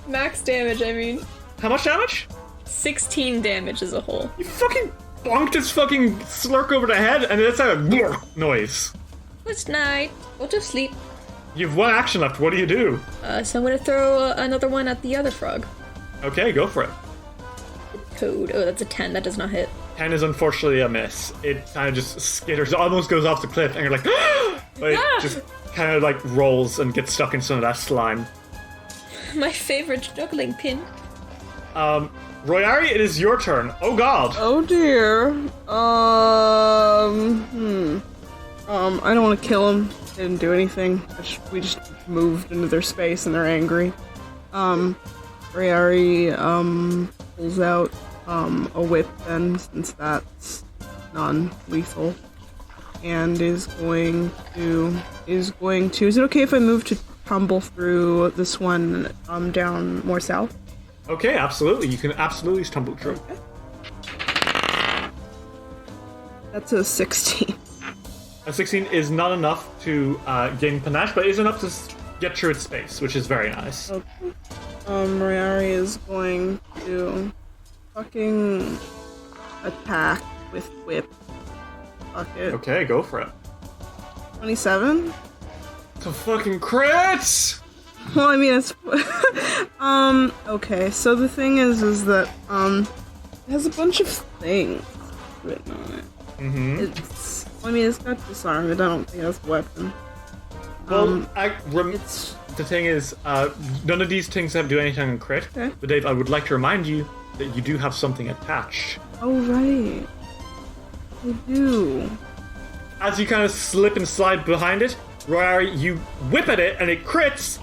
Max damage, I mean. How much damage? 16 damage as a whole. You fucking bonked this fucking Slurk over the head, and it's a noise. Good night. Go to sleep. You have one action left. What do you do? So I'm gonna throw another one at the other frog. Okay, go for it. Code. Oh, that's a 10. That does not hit. 10 is unfortunately a miss. It kind of just skitters, almost goes off the cliff, and you're like, but it just kind of rolls and gets stuck in some of that slime. My favorite juggling pin. Royari, it is your turn. Oh god. Oh dear. I don't want to kill him. They didn't do anything. We just moved into their space and they're angry. Rayari, pulls out a whip then, since that's non-lethal. And is going to... Is it okay if I move to tumble through this one down more south? Okay, absolutely. You can absolutely tumble through. Okay. That's a 16. A 16 is not enough to gain panache, but is enough to get through its space, which is very nice. Okay. Moriari is going to fucking attack with whip. Fuck it. Okay, go for it. 27? It's a fucking crit! Well, I mean, it's... okay, so the thing is that, it has a bunch of things written on it. Mm-hmm. It's got disarm, but I don't think that's a weapon. Well, the thing is, none of these things have to do anything on crit. Okay. But Dave, I would like to remind you that you do have something attached. Oh, right. I do. As you kind of slip and slide behind it, Royari, you whip at it and it crits.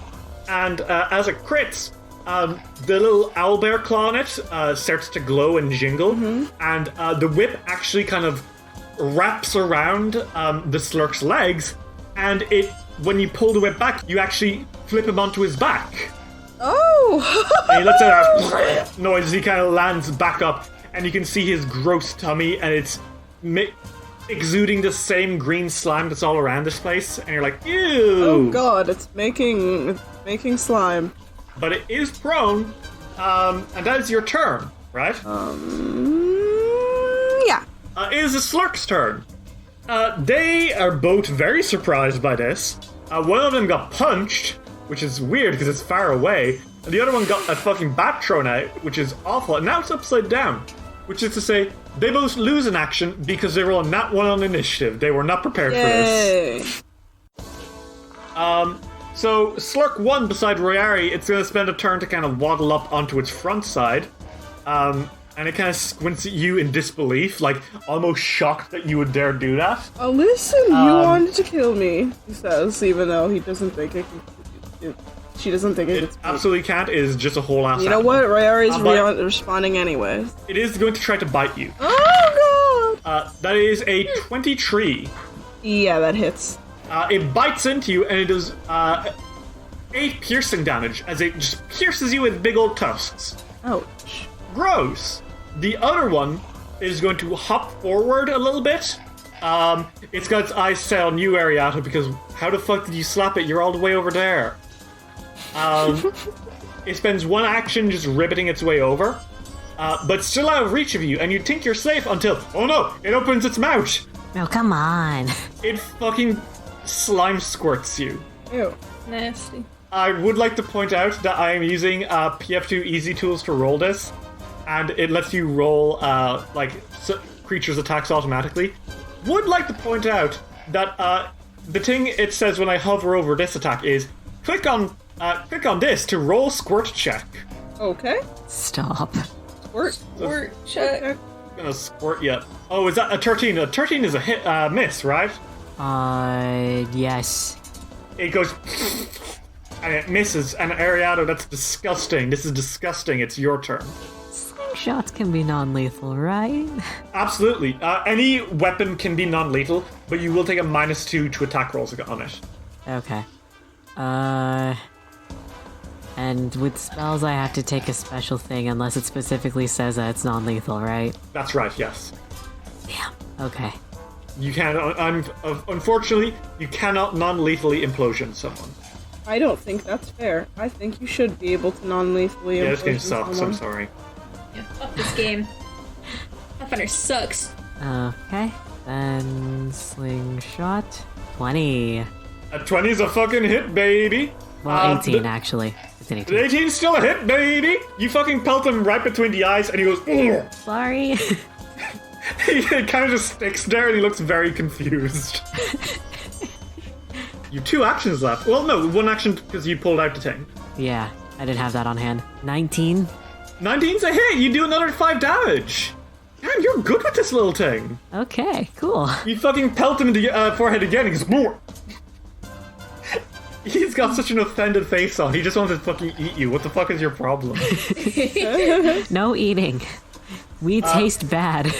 And as it crits, the little owlbear claw on it starts to glow and jingle. Mm-hmm. And the whip actually kind of wraps around the Slurk's legs. And when you pull the whip back, you actually flip him onto his back. Oh! And he lets out a noise as he kind of lands back up. And you can see his gross tummy, and it's exuding the same green slime that's all around this place. And you're like, ew! Oh god, it's making slime. But it is prone, and that is your turn, right? Yeah. It is the Slurk's turn. They are both very surprised by this. One of them got punched, which is weird because it's far away, and the other one got a fucking bat thrown out, which is awful, and now it's upside down. Which is to say, they both lose an action because they rolled not one on initiative. They were not prepared for this. So Slurk 1 beside Royari, it's going to spend a turn to kind of waddle up onto its front side. And it kind of squints at you in disbelief, like almost shocked that you would dare do that. Oh, listen, you wanted to kill me, he says, even though he doesn't think it can... She doesn't think it can speak. Absolutely can't. It is just a whole ass You know animal. what? Royari's responding anyways. It is going to try to bite you. Oh, God! That is a 23. Yeah, that hits. It bites into you, and it does 8 piercing damage as it just pierces you with big old tusks. Ouch. Gross. The other one is going to hop forward a little bit. It's got its eyes set on you, Ariata, because how the fuck did you slap it? You're all the way over there. It spends one action just ribbiting its way over, but still out of reach of you, and you think you're safe until, oh no, it opens its mouth. Oh, come on. It fucking slime squirts you. Ew. Nasty. I would like to point out that I am using PF2 Easy Tools to roll this, and it lets you roll creatures' attacks automatically. Would like to point out that the thing it says when I hover over this attack is click on this to roll squirt check. Okay. Stop. Squirt check. I'm gonna squirt you. Oh, is that a 13? A 13 is a hit, miss, right? Yes. It goes, and it misses. And Ariado, that's disgusting. This is disgusting. It's your turn. Slingshots can be non-lethal, right? Absolutely. Any weapon can be non-lethal, but you will take a -2 to attack rolls on it. Okay. And with spells, I have to take a special thing unless it specifically says that it's non-lethal, right? That's right, yes. Damn. Okay. You can, unfortunately, you cannot non-lethally implosion someone. I don't think that's fair. I think you should be able to non-lethally Yeah, this game someone. sucks, I'm sorry. Yeah, fuck this game. Pathfinder sucks. Okay. Then slingshot. 20. A 20 is a fucking hit, baby. Well, 18 actually. It's an 18. 18's still a hit, baby. You fucking pelt him right between the eyes, and he goes, ugh. Sorry. He kind of just sticks there, and he looks very confused. You have 2 actions left. Well, no, 1 action because you pulled out the thing. Yeah, I didn't have that on hand. 19. 19's a hit. You do another 5 damage. Man, you're good with this little thing. Okay, cool. You fucking pelt him in the forehead again. He goes, more. He's got such an offended face on. He just wants to fucking eat you. What the fuck is your problem? No eating. We taste bad.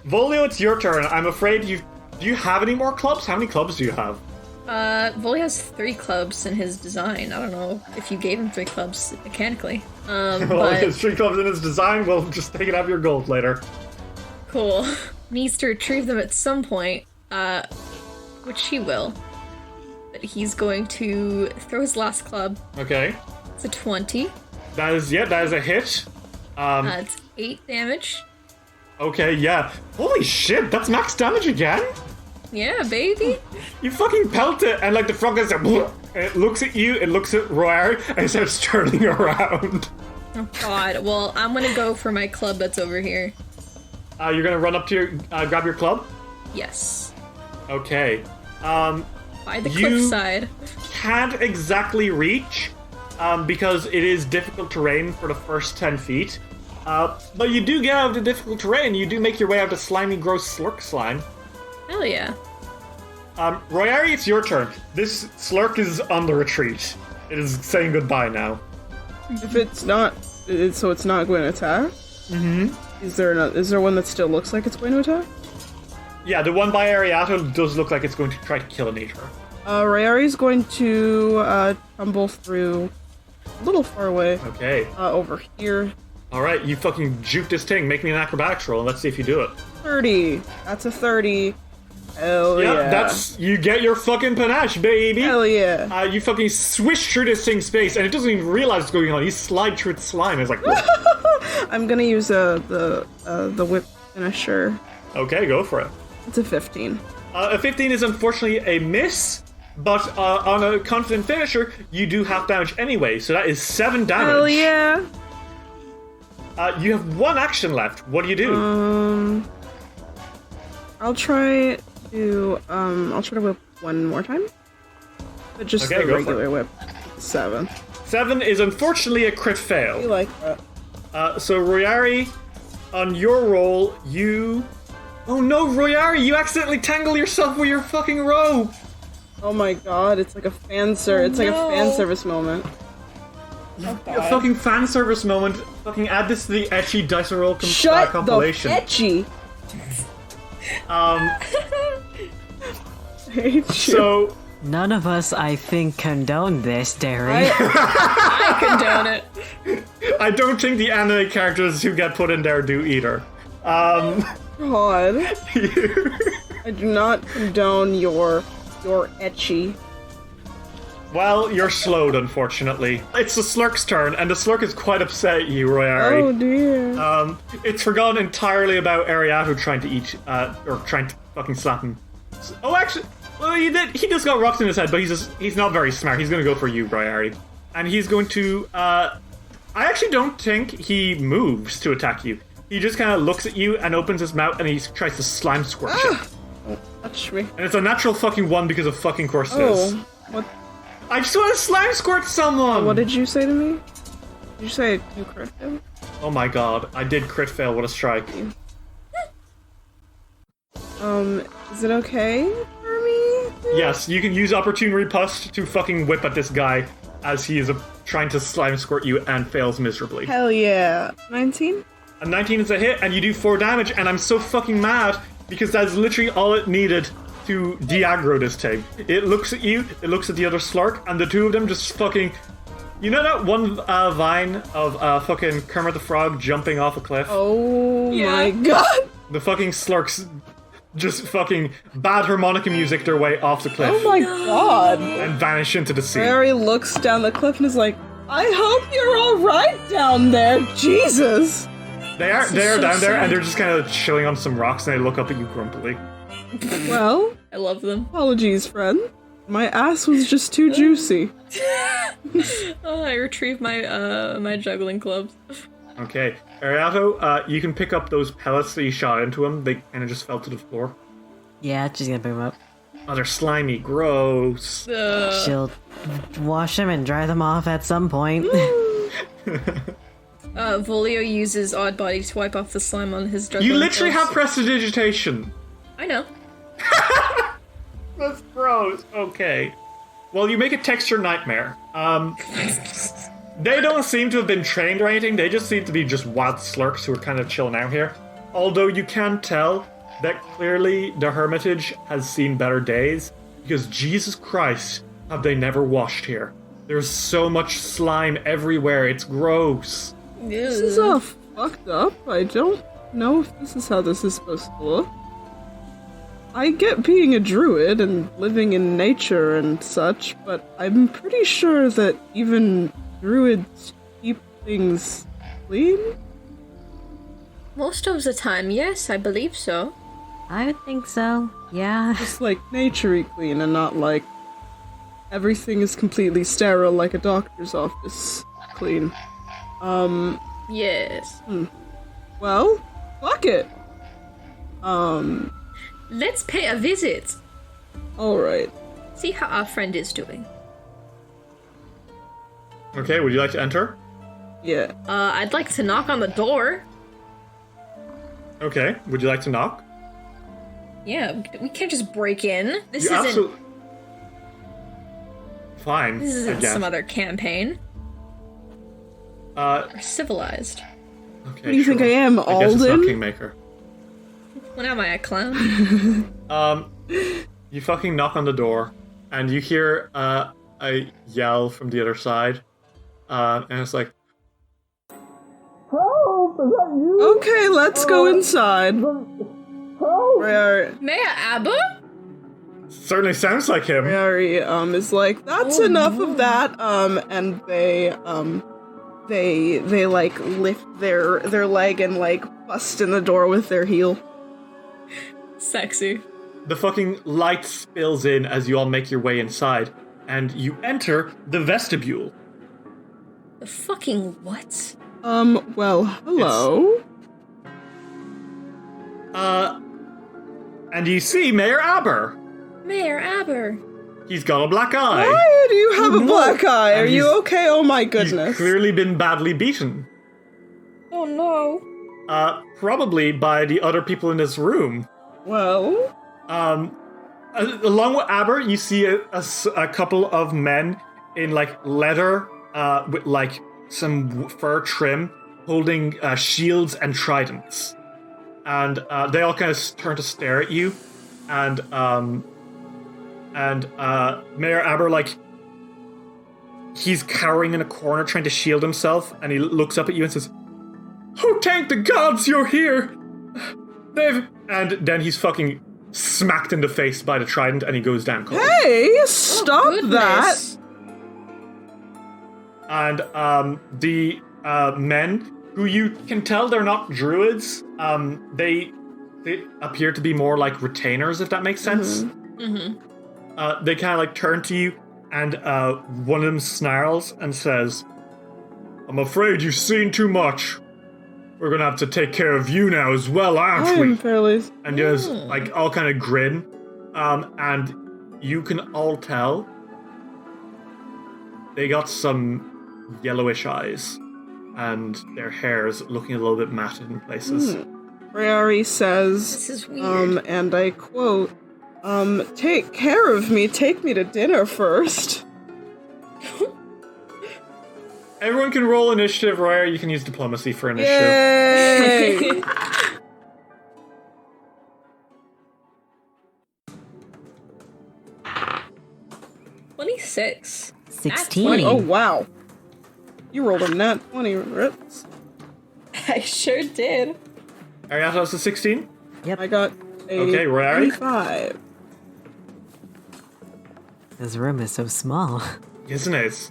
Volio, it's your turn. I'm afraid do you have any more clubs? How many clubs do you have? Volio has 3 clubs in his design. I don't know if you gave him 3 clubs mechanically. Well, But his 3 clubs in his design, we'll just take it out of your gold later. cool. Needs to retrieve them at some point, which he will. But he's going to throw his last club. Okay. It's a 20. That is a hit. It's 8 damage. Okay, yeah. Holy shit, that's max damage again? Yeah, baby. You fucking pelt it, and like the frog goes, and it looks at you, it looks at Royari, and it starts turning around. Oh god. Well, I'm gonna go for my club that's over here. You're gonna run up to your, grab your club? Yes. Okay. By the You- cliffside. Can't exactly reach, because it is difficult terrain for the first 10 feet. But you do get out of the difficult terrain, you do make your way out of slimy, gross slurk slime. Hell yeah. Royari, it's your turn. This slurk is on the retreat. It is saying goodbye now. If it's not, so it's not going to attack. Mm-hmm. Is there one that still looks like it's going to attack? Yeah, the one by Ariato does look like it's going to try to kill and eat her. Rayari's going to tumble through a little far away. Okay. Over here. Alright, you fucking juke this thing. Make me an acrobatics roll and let's see if you do it. 30. That's a 30. Hell yeah. That's... You get your fucking panache, baby! Hell yeah. You fucking swish through this thing's space and it doesn't even realize what's going on. You slide through its slime and it's like... I'm gonna use the whip finisher. Okay, go for it. It's a 15. A 15 is unfortunately a miss, but on a confident finisher, you do half damage anyway, so that is 7 damage. Hell yeah. You have 1 action left. What do you do? I'll try to whip one more time. But just Okay, the go for regular whip. 7. 7 is unfortunately a crit You fail. like that? So Royari, on your roll, you... Oh no, Royari, you accidentally tangle yourself with your fucking rope! Oh my god, it's like a it's like a fan service moment. A fucking fan service moment. Fucking add this to the etchy dice roll Shut compilation. the etchy! Hate you. So... None of us, I think, condone this, Derry. I condone it. I don't think the anime characters who get put in there do either. God. I do not condone your etchy. Well, you're slowed, unfortunately. It's the Slurk's turn, and the Slurk is quite upset at you, Royari. Oh dear. It's forgotten entirely about Ariato trying to eat, or trying to fucking slap him. Oh, actually, well, he just got rocks in his head, but he's not very smart. He's gonna go for you, Royari. And he's going to, I actually don't think he moves to attack you. He just kind of looks at you and opens his mouth and he tries to slime squirt you. Touch me. And it's a natural fucking 1 because of fucking course it is. What? I just want to slime squirt someone! What did you say to me? Did you say you crit fail? Oh my god, I did crit fail, what a strike. Is it okay for me? Yes, you can use opportune riposte to fucking whip at this guy as he is trying to slime squirt you and fails miserably. Hell yeah. 19? A 19 is a hit and you do 4 damage and I'm so fucking mad because that's literally all it needed to de-aggro this thing. It looks at you, it looks at the other Slurk, and the two of them just fucking... You know that one vine of fucking Kermit the Frog jumping off a cliff? Oh my god. The fucking Slurks just fucking bad harmonica music their way off the cliff Oh my god. and vanish into the sea. Harry looks down the cliff and is like, I hope you're alright down there, Jesus. They are so down there sad. and they're just kind of chilling on some rocks and they look up at you grumpily. Well, I love them. apologies, friend. My ass was just too juicy. Oh, I retrieved my my juggling clubs. Okay, Ariato, you can pick up those pellets that you shot into him. They kind of just fell to the floor. Yeah, she's gonna pick them up. Oh, they're slimy, gross. She'll wash them and dry them off at some point. Volio uses Odd Body to wipe off the slime on his juggling You literally have clubs. prestidigitation. I know. That's gross. Okay. Well, you make a texture nightmare. They don't seem to have been trained or anything. They just seem to be just wild slurks who are kind of chilling out here. Although you can tell that clearly the Hermitage has seen better days, because Jesus Christ, have they never washed here. There's so much slime everywhere, it's gross. This is all fucked up. I don't know if this is how this is supposed to look. I get being a druid and living in nature and such, but I'm pretty sure that even druids keep things clean? Most of the time, yes, I believe so. I would think so. Yeah. Just like nature-y clean and not like everything is completely sterile like a doctor's office clean. Yes. Well, fuck it. Let's pay a visit. Alright. See how our friend is doing. Okay, would you like to enter? Yeah. I'd like to knock on the door. Okay, would you like to knock? Yeah, we can't just break in. This You isn't. Fine. This I isn't guess. some other campaign. We're civilized. Okay, What do you think I am, I guess it's not Alden? Kingmaker. When am I a clown? You fucking knock on the door, and you hear a yell from the other side, and it's like, "Help! Is that you?" Okay, let's go inside. Rayari, Mayor Abba? Certainly sounds like him. is like, that's enough of that, and they like lift their leg and like bust in the door with their heel. Sexy. The fucking light spills in as you all make your way inside, and you enter the vestibule. The fucking what? Well, hello. And you see Mayor Aber. Mayor Aber. He's got a black eye. Why do you have a black eye? Are And you he's- okay? Oh my He's goodness. clearly been badly beaten. Oh no. Probably by the other people in this room. Well, Along with Aber, you see a couple of men in like leather, with like some fur trim, holding shields and tridents, and they all kind of turn to stare at you, and Mayor Aber, like, he's cowering in a corner trying to shield himself, and he looks up at you and says, "Oh, thank the gods you're here! And then he's fucking smacked in the face by the trident, and he goes down cold. hey, stop that. Goodness. And the men, who you can tell they're not druids, they appear to be more like retainers, if that makes sense. They kind of like turn to you, and one of them snarls and says, "I'm afraid you've seen too much. We're gonna have to take care of you now as well, aren't I'm we?" fairly. And just like all kind of grin, and you can all tell they got some yellowish eyes, and their hair is looking a little bit matted in places. Rayari says, This is weird. and I quote, take care of me, take me to dinner first. Everyone can roll initiative, Royer. You can use diplomacy for initiative. Yay! 26. 16. Oh, wow. You rolled a nat 20, Rips. I sure did. Ariatos is 16. I got a Okay, Rayari? 25. This room is so small. Isn't it?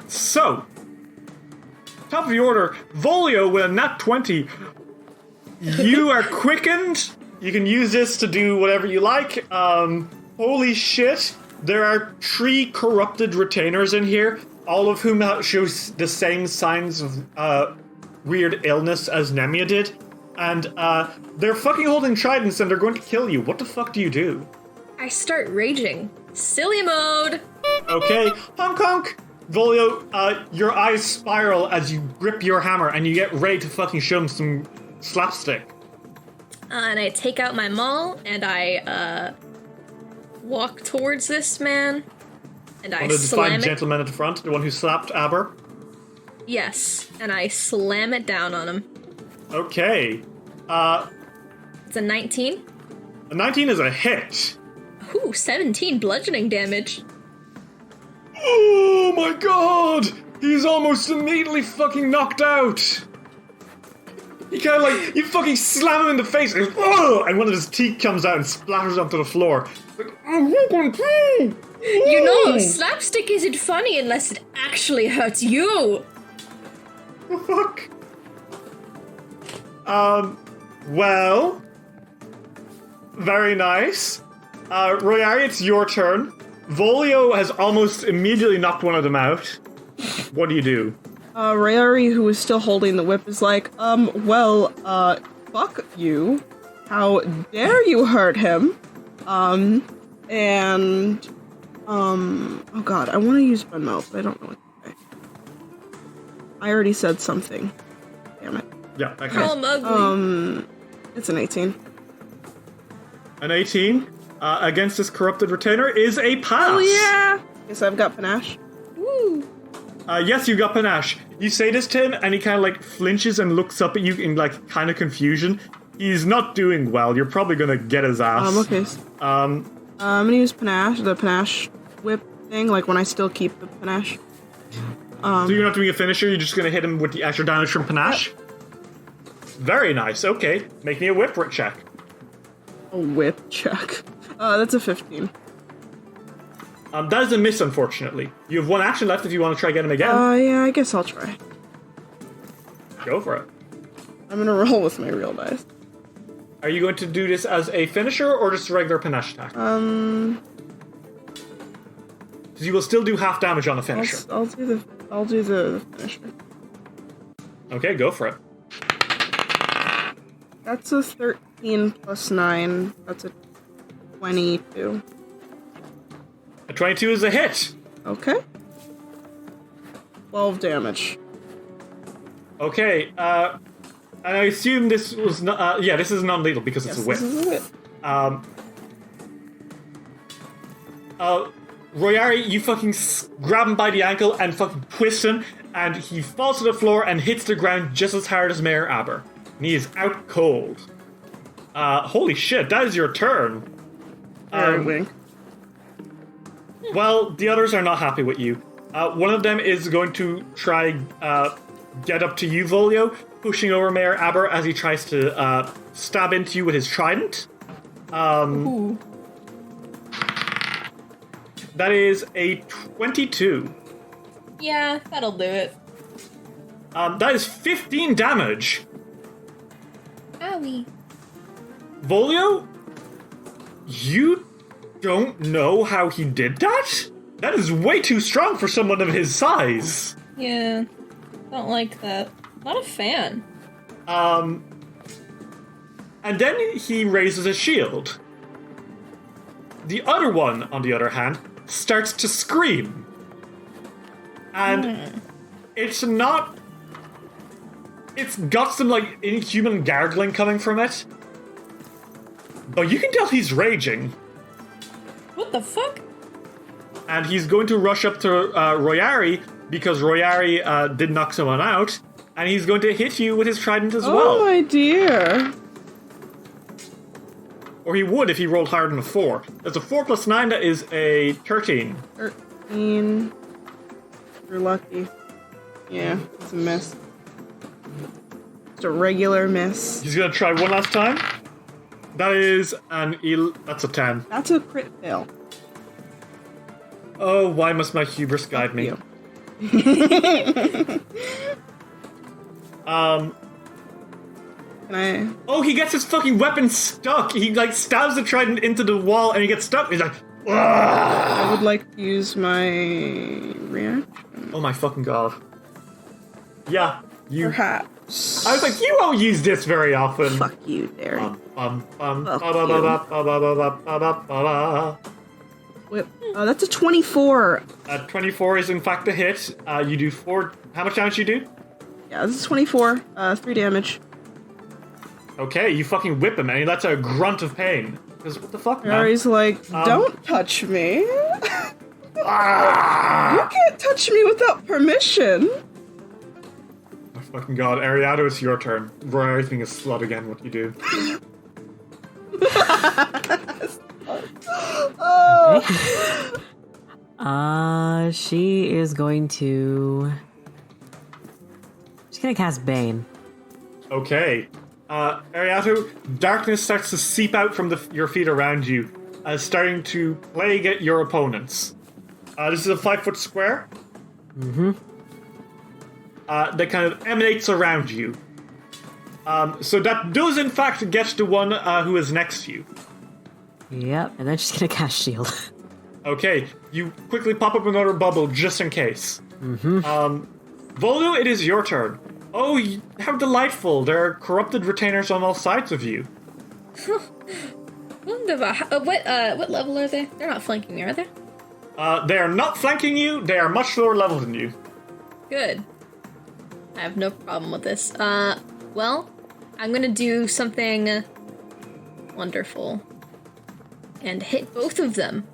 So, top of the order, Volio with a nat 20. You are quickened. You can use this to do whatever you like. Holy shit. There are 3 corrupted retainers in here, all of whom show the same signs of weird illness as Nemia did. And they're fucking holding tridents and they're going to kill you. What the fuck do you do? I start raging. Silly mode! Okay, honk honk! Volio, your eyes spiral as you grip your hammer and you get ready to fucking show him some slapstick. And I take out my maul and I walk towards this man. and I One of the slam fine it. gentlemen at the front, the one who slapped Aber. Yes, and I slam it down on him. Okay. It's a 19. A 19 is a hit. Ooh, 17 bludgeoning damage. Oh my god! He's almost immediately fucking knocked out! You kind of like, you fucking slam him in the face, and, and one of his teeth comes out and splatters onto the floor. Like, You know, slapstick isn't funny unless it actually hurts you. the fuck? Well, very nice. Royari, it's your turn. Volio has almost immediately knocked one of them out. What do you do? Rayari, who is still holding the whip, is like, fuck you. How dare you hurt him? Oh god, I want to use my mouth, but I don't know what to say. I already said something. Damn it. Yeah, that Call counts. him ugly. It's an 18. An 18 against this corrupted retainer is a pass. Oh yeah! Guess I've got panache. Woo. Yes, you got panache. You say this to him, and he kind of like flinches and looks up at you in like kind of confusion. He's not doing well. You're probably gonna get his ass. Okay. I'm gonna use panache, the panache whip thing, like when I still keep the panache. So you're not doing a finisher. You're just gonna hit him with the extra damage from panache. Yep. Very nice. Okay, make me a whip check. A whip check. That's a 15. That is a miss, unfortunately. You have one action left if you want to try get him again. Yeah, I guess I'll try. Go for it. I'm gonna roll with my real dice. Are you going to do this as a finisher or just a regular panache attack? Because you will still do half damage on a finisher. I'll do the finisher. Okay, go for it. That's a 13 plus 9. That's a 22. A 22 is a hit. Okay. 12 damage. Okay, and I assume this was not, this is non-lethal because it's a whip. This is a whip. Royari, you fucking grab him by the ankle and fucking twist him, and he falls to the floor and hits the ground just as hard as Mayor Aber. And he is out cold. Holy shit, that is your turn. Wink. Well, the others are not happy with you. One of them is going to try get up to you, Volio, pushing over Mayor Aber as he tries to stab into you with his trident. Ooh. That is a 22. Yeah, that'll do it. That is 15 damage. Owie. Volio, you don't know how he did that? That is way too strong for someone of his size. Yeah, don't like that. Not a fan. And then he raises a shield. The other one, on the other hand, starts to scream. And it's not... It's got some, like, inhuman gargling coming from it. But you can tell he's raging. What the fuck? And he's going to rush up to Royari, because Royari did knock someone out. And he's going to hit you with his trident as well. Oh my dear. Or he would if he rolled higher than a 4. That's a 4 plus 9, that is a 13. 13. You're lucky. Yeah, it's a miss. Just a regular miss. He's going to try one last time. That is that's a 10. That's a crit fail. Oh, why must my hubris guide me? Can I... Oh, he gets his fucking weapon stuck. He, like, stabs the trident into the wall and he gets stuck. He's like, ugh! I would like to use my reaction. Oh my fucking god. Yeah, you... Perhaps. I was like, you won't use this very often. Fuck you, Derek. Whip. That's a 24. 24 is in fact a hit. You do 4... How much damage you do? Yeah, this is 24. 3 damage. Okay, you fucking whip him and he lets out a grunt of pain. Because what the fuck, man? Harry's like, don't touch me. You can't touch me without permission. Oh, fucking god. Ariado, it's your turn. Roy, everything is slut again. What do you do? She is going to... She's gonna cast Bane. Okay. Ariado, darkness starts to seep out from your feet around you, starting to plague at your opponents. This is a 5-foot square. Mm-hmm. That kind of emanates around you. So that does in fact get to one who is next to you. Yep, and then she's gonna cast Shield. Okay, you quickly pop up another bubble just in case. Mm-hmm. Voldo, it is your turn. Oh, how delightful. There are corrupted retainers on all sides of you. Wunderbar. What level are they? They're not flanking me, are they? They are not flanking you. They are much lower level than you. Good. I have no problem with this. Well, I'm gonna do something wonderful. And hit both of them.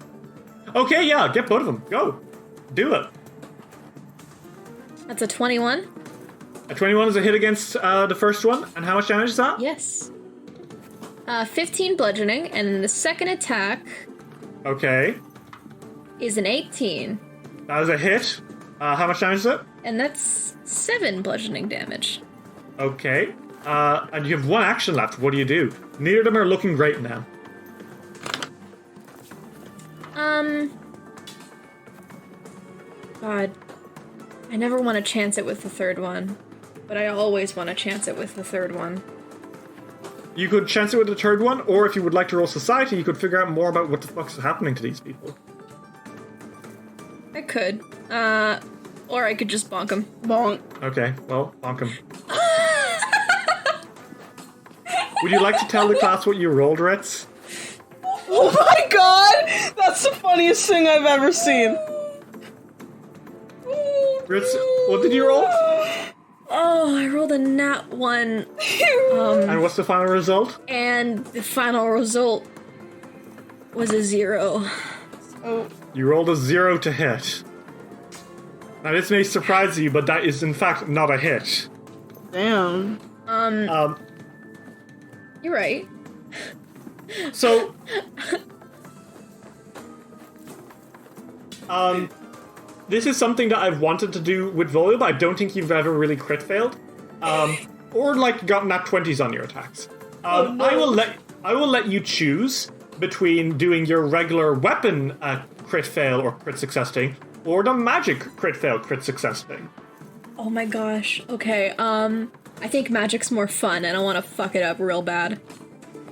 Okay, yeah, get both of them. Go. Do it. That's a 21. A 21 is a hit against the first one. And how much damage is that? Yes. 15 bludgeoning, and then the second attack Okay. is an 18. That is a hit. How much damage is it? And that's 7 bludgeoning damage. Okay. And you have one action left. What do you do? Neither of them are looking great now. God. I never want to chance it with the third one. But I always want to chance it with the third one. You could chance it with the third one, or if you would like to roll society, you could figure out more about what the fuck's happening to these people. I could. Or I could just bonk him. Bonk. Okay, well, bonk him. Would you like to tell the class what you rolled, Ritz? Oh my god! That's the funniest thing I've ever seen. Ritz, what did you roll? Oh, I rolled a nat 1. And what's the final result? And the final result was a 0. Oh. You rolled a 0 to hit. Now this may surprise you, but that is in fact not a hit. Damn. You're right. So, this is something that I've wanted to do with Volio, but I don't think you've ever really crit failed, or like gotten nat 20s on your attacks. No. I will let you choose between doing your regular weapon crit fail or crit success thing, or the magic crit fail crit success thing. Oh my gosh. Okay, I think magic's more fun, and I want to fuck it up real bad.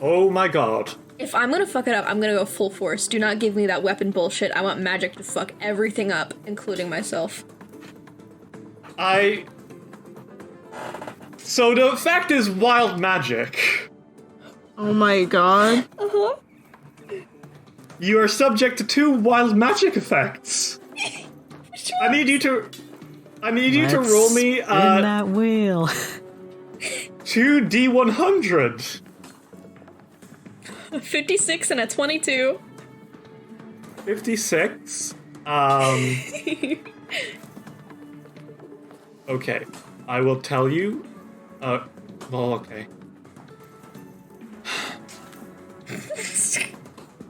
Oh my god. If I'm gonna fuck it up, I'm gonna go full force. Do not give me that weapon bullshit. I want magic to fuck everything up, including myself. So the fact is wild magic. Oh my god. Uh-huh. You are subject to 2 wild magic effects. I need you to roll me in that wheel. 2d100. 56 and a 22. 56. Okay. I will tell you. Well, okay.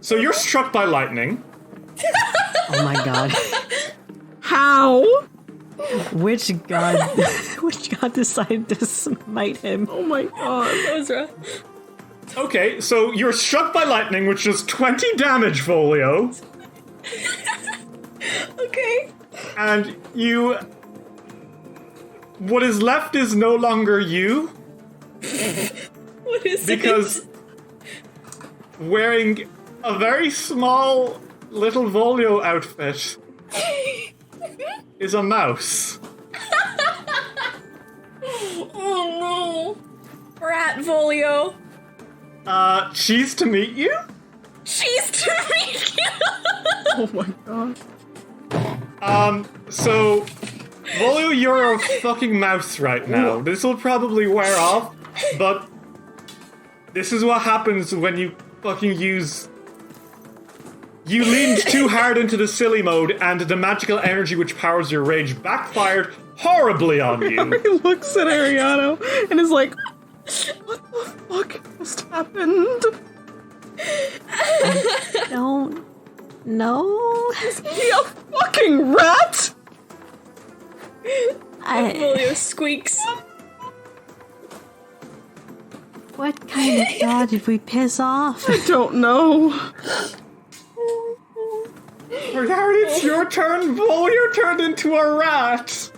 So you're struck by lightning. Oh my god. How? Which god decided to smite him? Oh my god. Ezra. Okay, so you're struck by lightning, which is 20 damage, Folio. Okay. And you... What is left is no longer you. What is Because wearing a very small little Volio outfit is a mouse. Oh no. Rat Volio. Cheese to meet you? Cheese to meet you. Oh my god. So, Volio, you're a fucking mouse right now. This will probably wear off, but this is what happens when you fucking use You leaned too hard into the silly mode, and the magical energy which powers your rage backfired horribly on you. He looks at Ariano and is like, what the fuck just happened? I don't know. Is he a fucking rat? Volio squeaks. What kind of dog did we piss off? I don't know. Harry, it's your turn. Volio turned into a rat.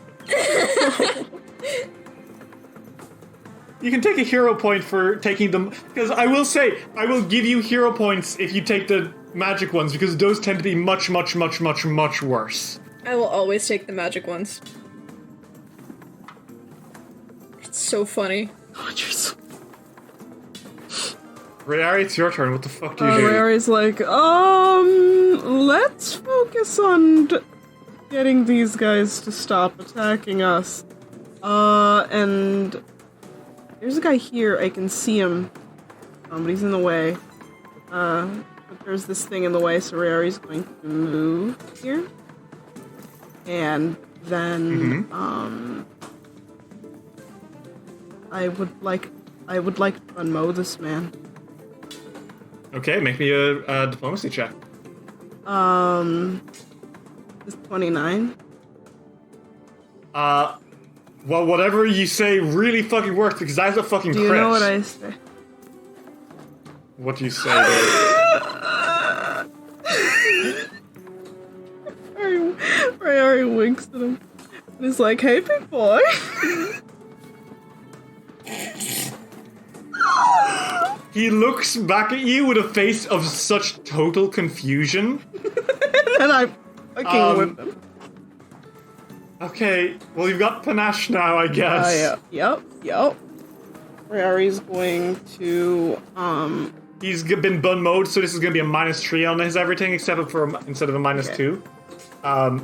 You can take a hero point for taking them, because I will say, I will give you hero points if you take the magic ones, because those tend to be much, much, much, much, much worse. I will always take the magic ones. It's so funny. God, you're so... Rayari, it's your turn. What the fuck do you do? Rayari's like, let's focus on getting these guys to stop attacking us. And there's a guy here, I can see him, but he's in the way. But there's this thing in the way, so Rayari's going to move here. And then, I would like to unmow this man. Okay, make me a diplomacy check. Is 29? Well, whatever you say really fucking works, because that's a fucking Do you crit. know what I say? What do you say, Dave? Rayari winks at him. And he's like, hey, big boy. He looks back at you with a face of such total confusion. And I fucking whip him. Okay, well, you've got panache now, I guess. Yep. Rayari's going to, He's been bun mode, so this is going to be a -3 on his everything, instead of a -2. I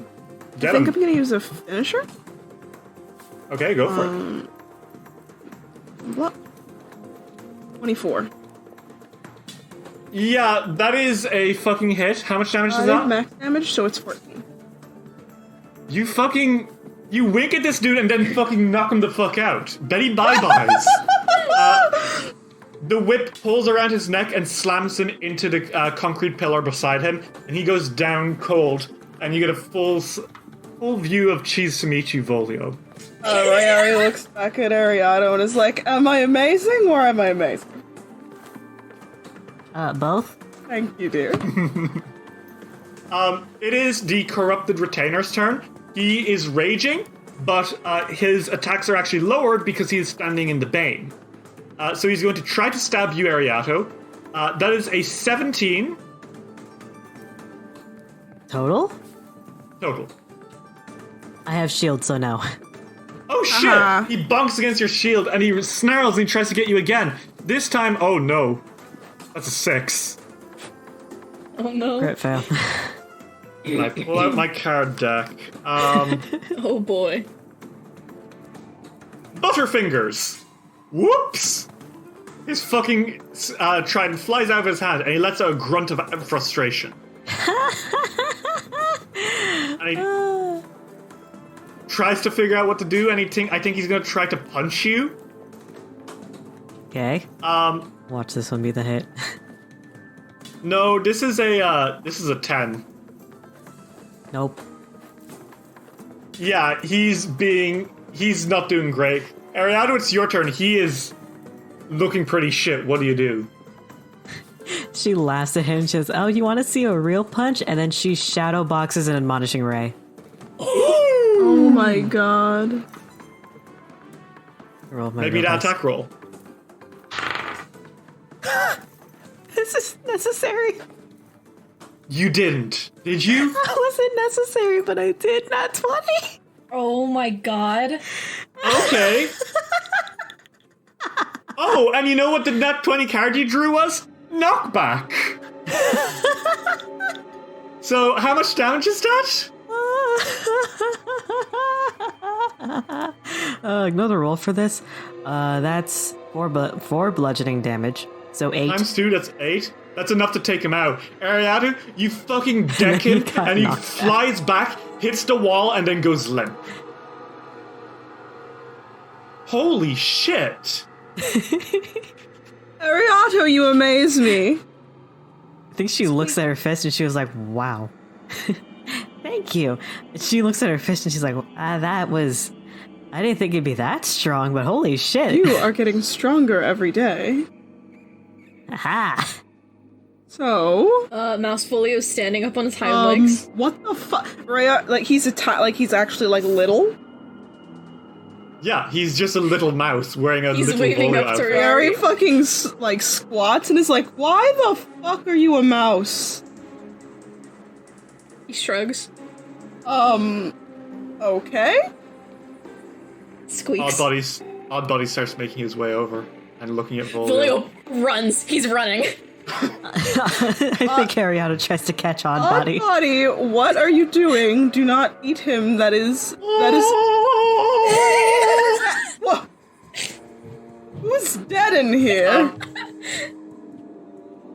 Get think him. I'm gonna use a finisher. Okay, go for it. What? 24. Yeah, that is a fucking hit. How much damage is I have that? max damage, so it's 14. You wink at this dude and then fucking knock him the fuck out. Betty bye-byes. The whip pulls around his neck and slams him into the concrete pillar beside him, and he goes down cold, and you get a full view of Cheese to meet you, Volio. Rayari looks back at Ariado and is like, am I amazing or am I amazing? Both? Thank you, dear. It is the corrupted retainer's turn. He is raging, but his attacks are actually lowered because he is standing in the Bane. So he's going to try to stab you, Ariato. That is a 17 Total? total. I have shield, so no. Oh shit! He bonks against your shield and he snarls and he tries to get you again. This time, oh no. That's a 6. Oh no. Crit fail. And I pull out my card deck. Oh boy. Butterfingers! Whoops! His fucking trident flies out of his hand and he lets out a grunt of frustration. And he tries to figure out what to do, and I think he's gonna try to punch you. Okay. Watch this one be the hit. No, this is a 10. Nope. Yeah, he's not doing great. Ariado, it's your turn. He is looking pretty shit. What do you do? She laughs at him. She says, "Oh, you want to see a real punch?" And then she shadow boxes an admonishing ray. Oh my god. Maybe that attack roll. This is necessary. You didn't, did you? That wasn't necessary, but I did. Not 20. Oh my god. Okay. Oh, and you know what the nat 20 card you drew was? Knockback. So, how much damage is that? Ignore the roll for this. That's 4 bludgeoning damage. So 8. Times 2, that's 8. That's enough to take him out. Ariadu, you fucking deck him, and he flies back, hits the wall, and then goes limp. Holy shit! Ariato, you amaze me. I think she looks at her fist and she was like, wow. Thank you. And she looks at her fist and she's like, that was... I didn't think it'd be that strong, but holy shit. You are getting stronger every day. Aha! So... Mouse Folio's standing up on his hind legs. What the fuck? Raya, like, he's actually, like, little? Yeah, he's just a little mouse wearing a little waving Volio up to outfit. Harry fucking, like, squats and is like, why the fuck are you a mouse? He shrugs. Okay? Squeaks. Oddbody starts making his way over and looking at Volio. Volio runs. He's running. I think Ariana tries to catch Oddbody. Oddbody, what are you doing? Do not eat him. That is... Whoa. Who's dead in here?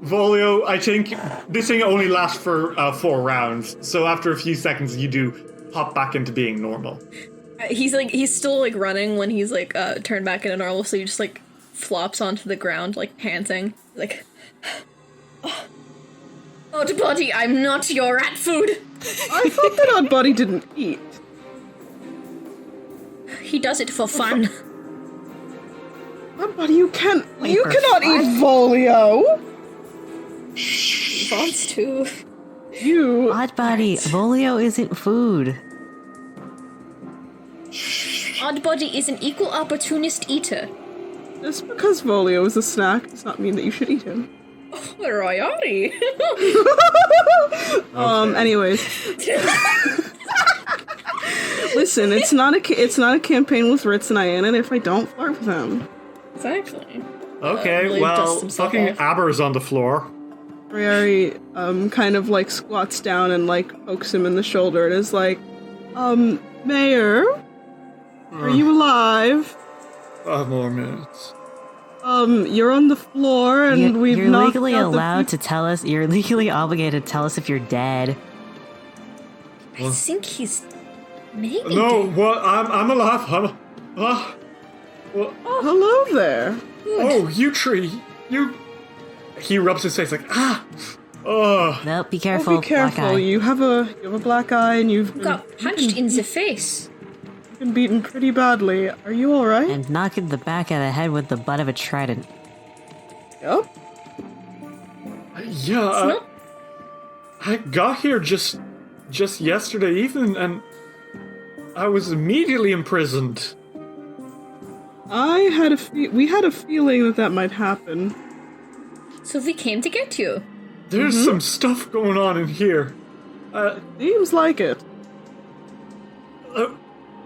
Volio, I think this thing only lasts for 4 rounds, so after a few seconds you do pop back into being normal. He's still like running when he's like turned back into normal, so he just like flops onto the ground like panting, like Oddbody, I'm not your rat food. I thought that Oddbody didn't eat. He does it for fun. Oddbody, you cannot eat Volio. He wants to. You Oddbody, Volio isn't food. Oddbody is an equal opportunist eater. Just because Volio is a snack does not mean that you should eat him. Royari. Anyways. Listen, it's not a campaign with Ritz and Ian if I don't flirt with them. Exactly. Okay, really well, dusts himself fucking off. Aber's on the floor. Royari kind of like squats down and like pokes him in the shoulder and is like, Mayor, are you alive? 5 more minutes. You're on the floor and You're knocked legally out allowed to tell us. You're legally obligated to tell us if you're dead. I think he's maybe No, dead. what? I'm alive. Well, Hello there. oh, you tree. He rubs his face like, No, be careful. Be careful. Black eye. You have a black eye and you've Got punched in the face. been beaten pretty badly. Are you alright? And knock in the back of the head with the butt of a trident. Yep. yeah. I got here just yesterday evening, and I was immediately imprisoned. We had a feeling that might happen. So we came to get you. There's some stuff going on in here. Seems like it.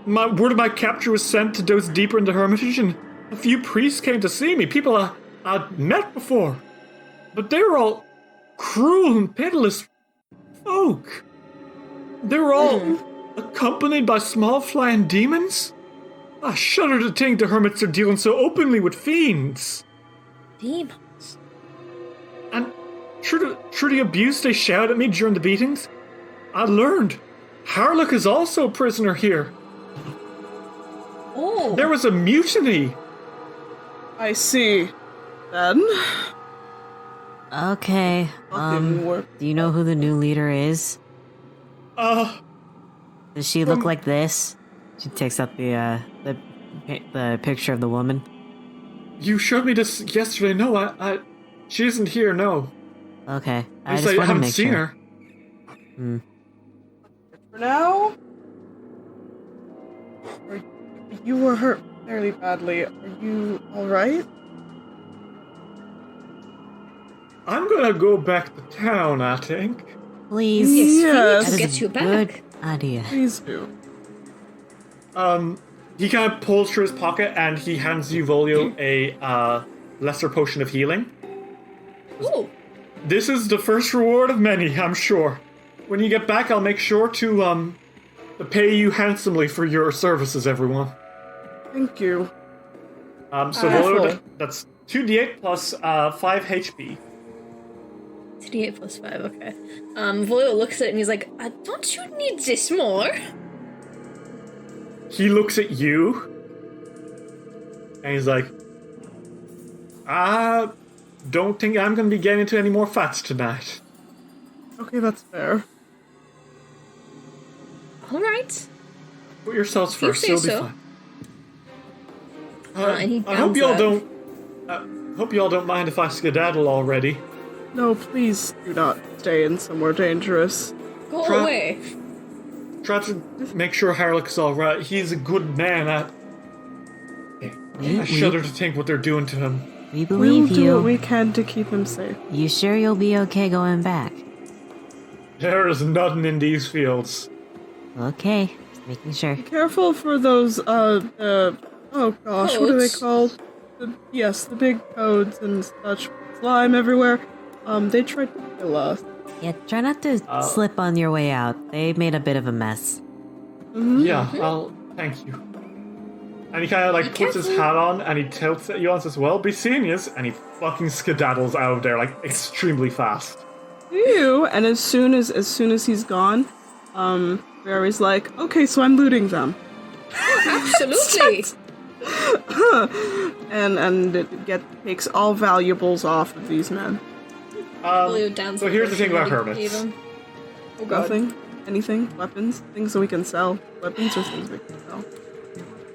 Word of my capture was sent to dose deeper into Hermitage, and a few priests came to see me. People I'd met before. But they were all cruel and pitiless folk. They were all accompanied by small flying demons. I shudder to think the hermits are dealing so openly with fiends. Demons. And through the abuse they shout at me during the beatings, I learned Harlock is also a prisoner here. Oh. There was a mutiny. I see. Then? Okay. Do you know who the new leader is? Does she look like this? She takes up the picture of the woman. You showed me this yesterday. No, she isn't here. No. Okay, At I least just want to haven't make seen sure. her. For now, you were hurt fairly badly. Are you alright? I'm gonna go back to town, I think. Please. Yes. To That get is you a back. good idea. Please do. He kind of pulls through his pocket and he hands you, Volio, a lesser potion of healing. Oh. This is the first reward of many, I'm sure. When you get back, I'll make sure to pay you handsomely for your services, everyone. Thank you. So Volio, that's 2d8 plus 5 HP. D8 plus 5, okay. Volio looks at it and he's like, don't you need this more? He looks at you, and he's like, I don't think I'm going to be getting into any more fats tonight. Okay, that's fair. Alright. Put yourselves You first, say it'll be so. fine. And he I hope pounds y'all up. don't mind if I skedaddle already. No, please do not stay in somewhere dangerous. Go Try- away. Try to make sure Harloc's alright. He's a good man. I shudder to think what they're doing to him. We We'll believe do what you. we can to keep him safe. You sure you'll be okay going back? There is nothing in these fields. Okay, just making sure. Be careful for those, oh gosh, what are they Toads? called? Yes, the big toads and such. Slime everywhere. They tried to kill us. Yeah, try not to slip on your way out. They made a bit of a mess. Yeah, thank you. And he kind of like puts his hat on and he tilts at you and says, well, be seeing yous. And he fucking skedaddles out of there like extremely fast. Ew! And as soon as he's gone, Barry's like, okay, so I'm looting them. Absolutely. And it takes all valuables off of these men. Volio downs So the here's the thing potion about that he hermits. gave him. Oh god. Nothing? Anything? Weapons? Things that we can sell. Weapons or things we can sell.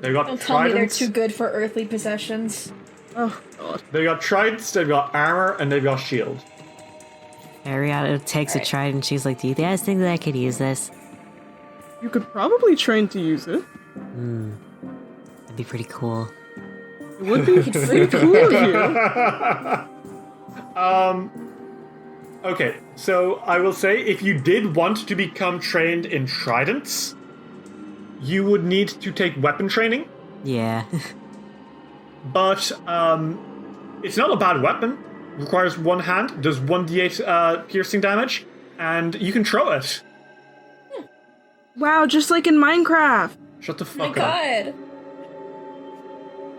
They got Don't tell me they're tridents. too good for earthly possessions. Oh god. They got tridents, they've got armor, and they've got shield. Ariana takes a trident and she's like, do you guys think that I could use this? You could probably train to use it. That'd be pretty cool. It would be pretty cool of you. Okay, so I will say if you did want to become trained in tridents, you would need to take weapon training, Yeah. but it's not a bad weapon. Requires one hand, does 1d8 piercing damage, and you can throw it. Wow, just like in Minecraft. Shut the Oh my fuck up. god.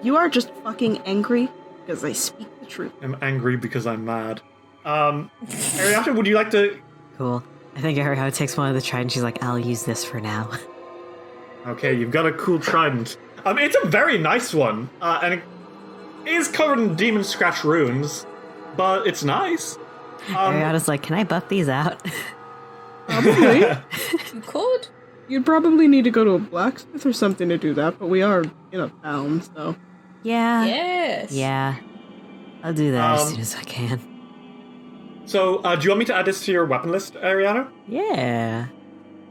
You are just fucking angry because I speak the truth. I'm angry because I'm mad. Ariana, would you like to... Cool. I think Ariana takes one of the tridents. She's like, I'll use this for now. Okay, you've got a cool trident. It's a very nice one, and it is covered in demon scratch runes, but it's nice. Ariana's like, can I buff these out? Probably. You could. You'd probably need to go to a blacksmith or something to do that, but we are in a town, so. Yeah. Yes. Yeah. I'll do that as soon as I can. So, do you want me to add this to your weapon list, Ariana? Yeah.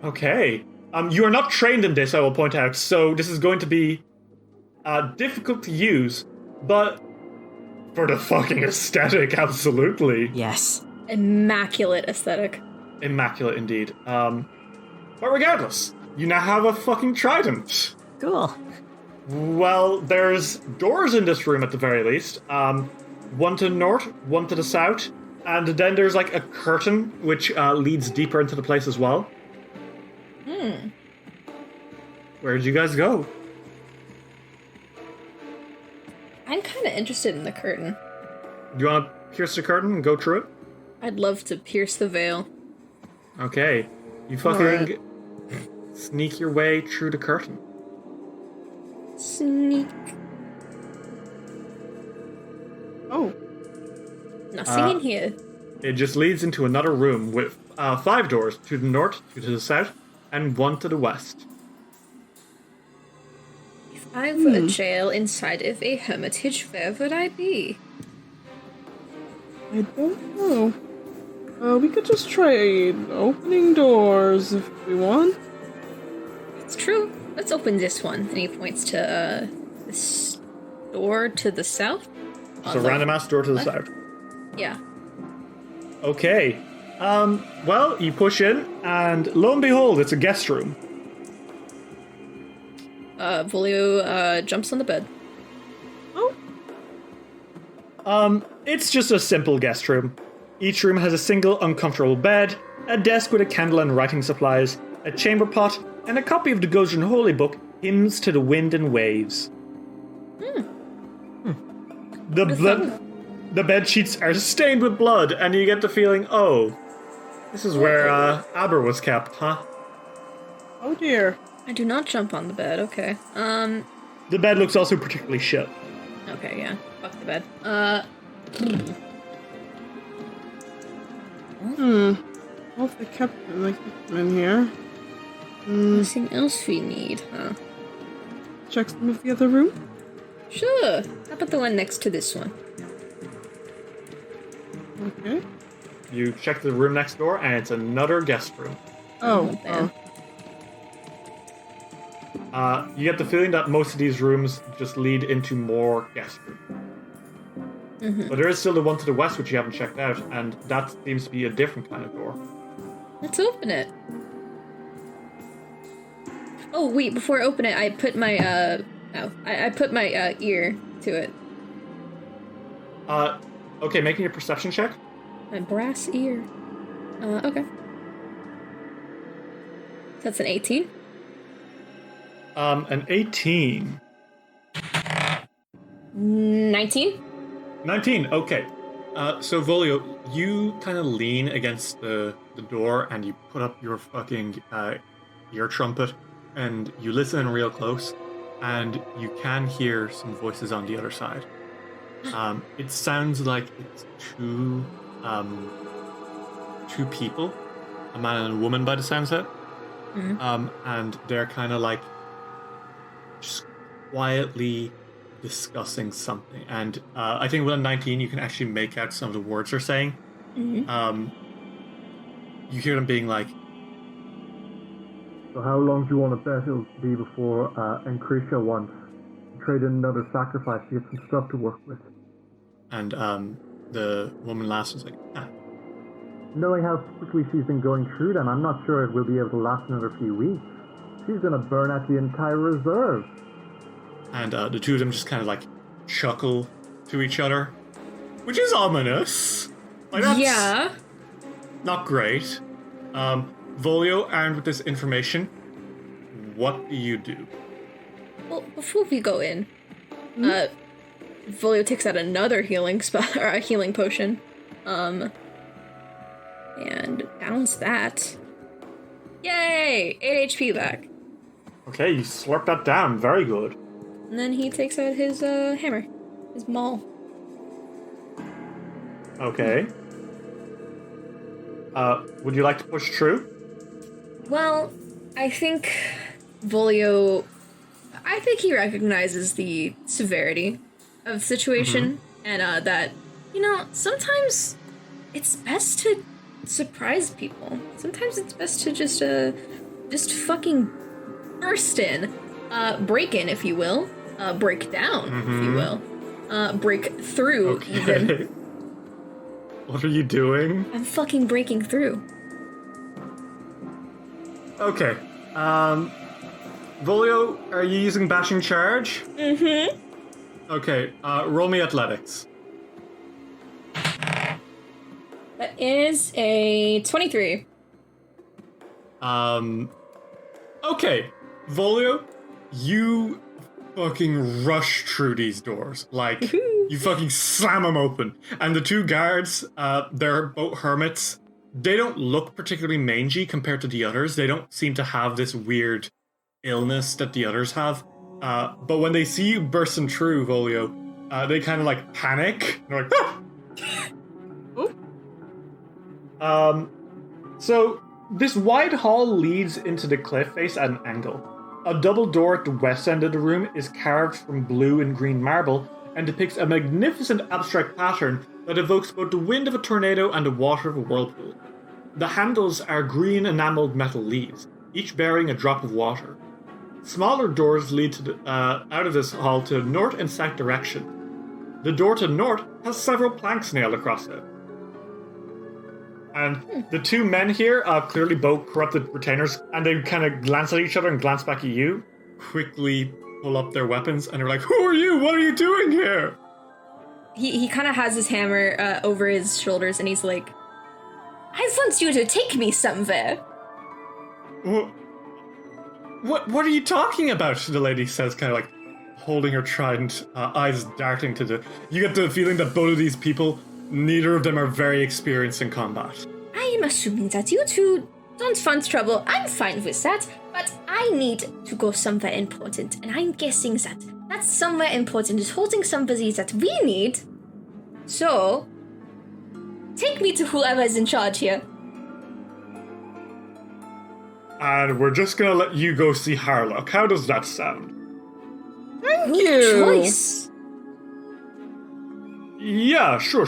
Okay. You are not trained in this, I will point out, so this is going to be difficult to use, but for the fucking aesthetic, absolutely. Yes. Immaculate aesthetic. Immaculate indeed. But regardless, you now have a fucking trident. Cool. Well, there's doors in this room at the very least. One to the north, one to the south, and then there's like a curtain which leads deeper into the place as well. Where did you guys go? I'm kind of interested in the curtain. Do you want to pierce the curtain and go through it? I'd love to pierce the veil. Okay. You fucking sneak your way through the curtain. Sneak. Oh. Nothing in here. It just leads into another room with 5 doors, to the north, 2 to the south, and 1 to the west. If I were a jail inside of a hermitage, where would I be? I don't know. We could just try opening doors if we want. It's true. Let's open this one. And he points to this door to the south. It's a random ass door to the south. Yeah. Okay. Well, you push in, and lo and behold, it's a guest room. Volio jumps on the bed. It's just a simple guest room. Each room has a single uncomfortable bed, a desk with a candle and writing supplies, a chamber pot, and a copy of the Goshen Holy Book, Hymns to the the bed sheets are stained with blood, and you get the feeling, oh, this is where Aber was kept, huh? Oh dear. I do not jump on the bed, okay. The bed looks also particularly shit. Okay, yeah. Fuck the bed. Well, if they kept them in here. Nothing else we need, huh? Check some of the other room. Sure. How about the one next to this one? Okay. You check the room next door, and it's another guest room. Oh. You get the feeling that most of these rooms just lead into more guest rooms. But there is still the one to the west, which you haven't checked out, and that seems to be a different kind of door. Let's open it. Oh wait! Before I open it, I put my I put my ear to it. Okay, making a perception check. My brass ear. Okay. That's an 18. An 18. 19. 19, okay. So Volio, you kind of lean against the door and you put up your fucking ear trumpet and you listen real close and you can hear some voices on the other side. It sounds like it's two people, a man and a woman by the sounds of it. And they're kind of like just quietly discussing something. And I think with a 19 you can actually make out some of the words they're saying. You hear them being like, so how long do you want to bet it'll be before Encretia wants to trade in another sacrifice to get some stuff to work with? And the woman laughs and is like, Knowing how quickly she's been going through them, I'm not sure it will be able to last another few weeks. She's going to burn out the entire reserve. And the two of them just kind of like chuckle to each other, which is ominous. Like, that's not great. Volio, armed with this information, what do you do? Well, before we go in, Volio takes out another healing spell or a healing potion, and downs that. Yay! 8 HP back. Okay, you slurp that down. Very good. And then he takes out his hammer, his maul. Okay. Would you like to push through? Well, I think Volio... I think he recognizes the severity of the situation, and that, sometimes it's best to surprise people. Sometimes it's best to just fucking burst in. Break in, if you will. Break down, if you will. Break through, even. What are you doing? I'm fucking breaking through. Okay. Volio, are you using bashing charge? Okay, roll me athletics. That is a 23. Okay. Volio, you fucking rush through these doors. Like, you fucking slam them open. And the two guards, they're both hermits. They don't look particularly mangy compared to the others. They don't seem to have this weird illness that the others have. But when they see you bursting through, Volio, they kind of like panic. They're like, ah! So this wide hall leads into the cliff face at an angle. A double door at the west end of the room is carved from blue and green marble and depicts a magnificent abstract pattern that evokes both the wind of a tornado and the water of a whirlpool. The handles are green enameled metal leaves, each bearing a drop of water. Smaller doors lead to out of this hall to north and south direction. The door to the north has several planks nailed across it. And the two men here, clearly both corrupted retainers, and they kind of glance at each other and glance back at you, quickly pull up their weapons, and they're like, who are you? What are you doing here? He kind of has his hammer over his shoulders, and he's like, I want you to take me somewhere. What are you talking about? The lady says, kind of like holding her trident, eyes darting to the... You get the feeling that both of these people, neither of them are very experienced in combat. I am assuming that you two don't find trouble. I'm fine with that, but I need to go somewhere important, and I'm guessing that somewhere important is holding somebody that we need. So, take me to whoever is in charge here. And we're just gonna let you go see Harlock. How does that sound? Thank Good you. choice. Yeah, sure.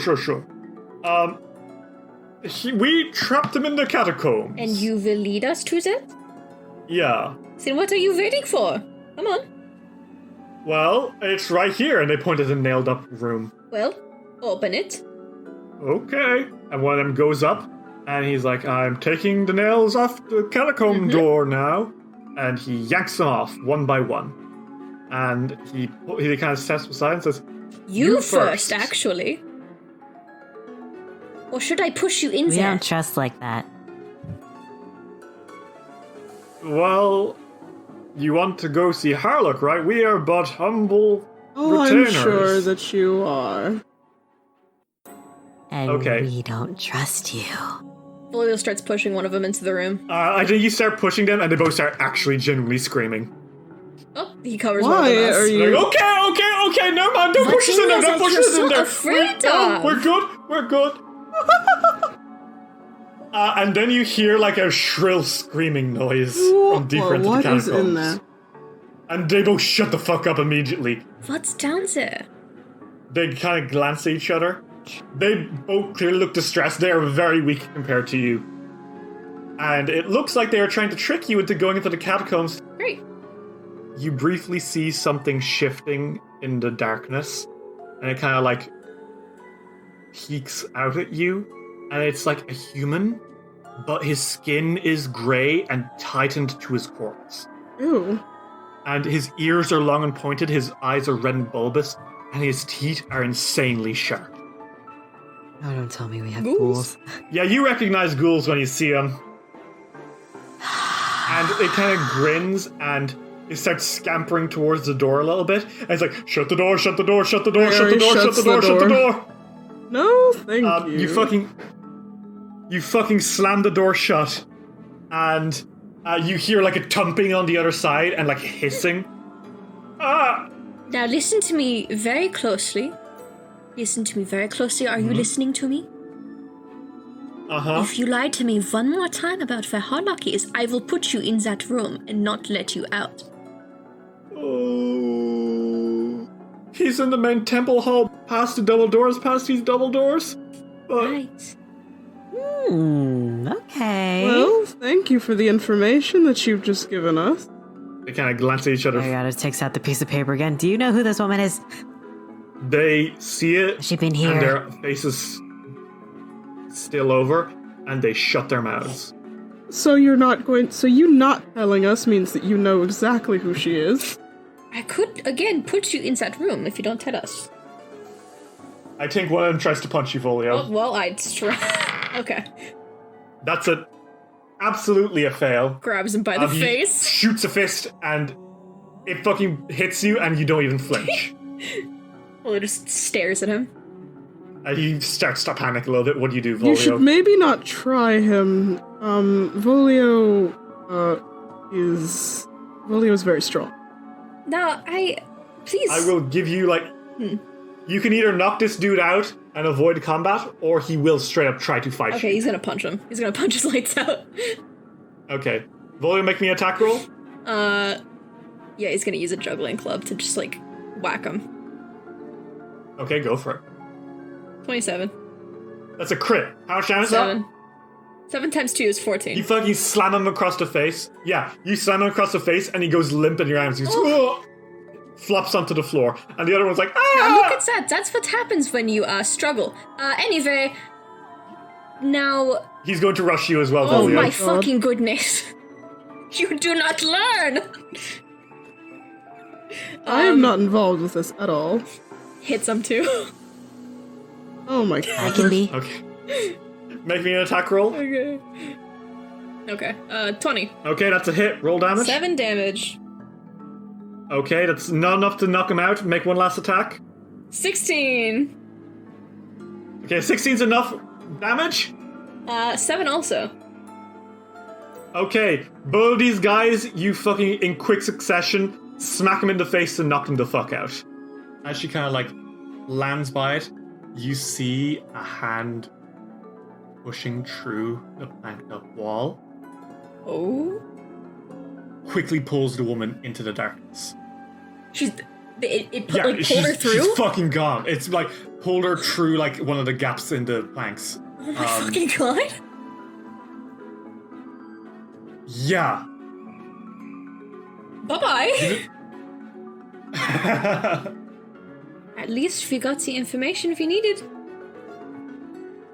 We trapped him in the catacombs. And you will lead us to that? Yeah. Then what are you waiting for? Come on. Well, it's right here, and they point at a nailed-up room. Well, open it. Okay. And one of them goes up, and he's like, I'm taking the nails off the catacomb door now. And he yanks them off, one by one. And he kind of steps beside and says, You first, actually. Or should I push you in We there? don't trust like that. well, you want to go see Harlock, right? We are but humble retainers. I'm sure that you are. And Okay. we don't trust you. Volio starts pushing one of them into the room. I think you start pushing them, and they both start actually genuinely screaming. Oh, he covers one Why of them. are you? Like, okay, never mind, don't push us in there, don't push us in there. We're good. And then you hear like a shrill screaming noise from deeper into the What catacombs. is in there? And they both shut the fuck up immediately. What's down there? They kind of glance at each other. They both clearly look distressed. They are very weak compared to you. And it looks like they are trying to trick you into going into the catacombs. Great. You briefly see something shifting in the darkness, and it kind of like peeks out at you, and it's like a human, but his skin is grey and tightened to his corpse. Ew. And his ears are long and pointed, his eyes are red and bulbous, and his teeth are insanely sharp. Oh, don't tell me we have Ghouls? ghouls. Yeah, you recognize ghouls when you see them. And it kind of grins, and it starts scampering towards the door a little bit. And it's like, shut the door, shut the door, shut the door, shut the door, shut the door, shut the door. No, thank you. You fucking slam the door shut, and you hear like a thumping on the other side and like hissing. Ah! Now listen to me very closely. Listen to me very closely. Are you listening to me? Uh-huh. If you lie to me one more time about where Harlock is, I will put you in that room and not let you out. Oh. He's in the main temple hall, past the double doors, past these double doors. Right. Okay. Well, thank you for the information that you've just given us. They kind of glance at each other. Ariana takes out the piece of paper again. Do you know who this woman is? They see it, Has she been here? and their faces still over, and they shut their mouths. So you not telling us means that you know exactly who she is. I could, again, put you in that room if you don't tell us. I think one of them tries to punch you, Volio. Oh, well, I'd try. Okay. That's absolutely a fail. Grabs him by the He face. shoots a fist, and it fucking hits you, and you don't even flinch. Well, it just stares at him. You start to panic a little bit. What do you do, Volio? You should maybe not try him. Volio is very strong. Now, please. I will give you, you can either knock this dude out and avoid combat, or he will straight up try to fight Okay, you. he's gonna punch him. He's gonna punch his lights out. Okay. Volio, make me an attack roll. Yeah, he's gonna use a juggling club to just, whack him. Okay, go for it. 27. That's a crit. How much damage is that? 7 times 2 is 14. You fucking slam him across the face. Yeah, you slam him across the face, and he goes limp in your arms. He goes, "Ugh," flops onto the floor. And the other one's like, Now look ah! at that. That's what happens when you struggle. Anyway, now. He's going to rush you as well, Oh Volio. my fucking goodness! You do not learn. I am not involved with this at all. Hits him too. Oh my I god. can be. Okay. Make me an attack roll. Okay. Okay. 20. Okay, that's a hit. Roll damage. 7 damage. Okay, that's not enough to knock him out. Make one last attack. 16. Okay, 16's enough damage? 7 also. Okay, both of these guys, you fucking, in quick succession, smack him in the face and knock him the fuck out. As she kind of, like, lands by it, you see a hand pushing through the planked up wall. Oh? Quickly pulls the woman into the darkness. It pulled her through? She's fucking gone. It's like, pulled her through, like, one of the gaps in the planks. Oh my fucking god. Yeah. Bye-bye. At least we got the information we needed.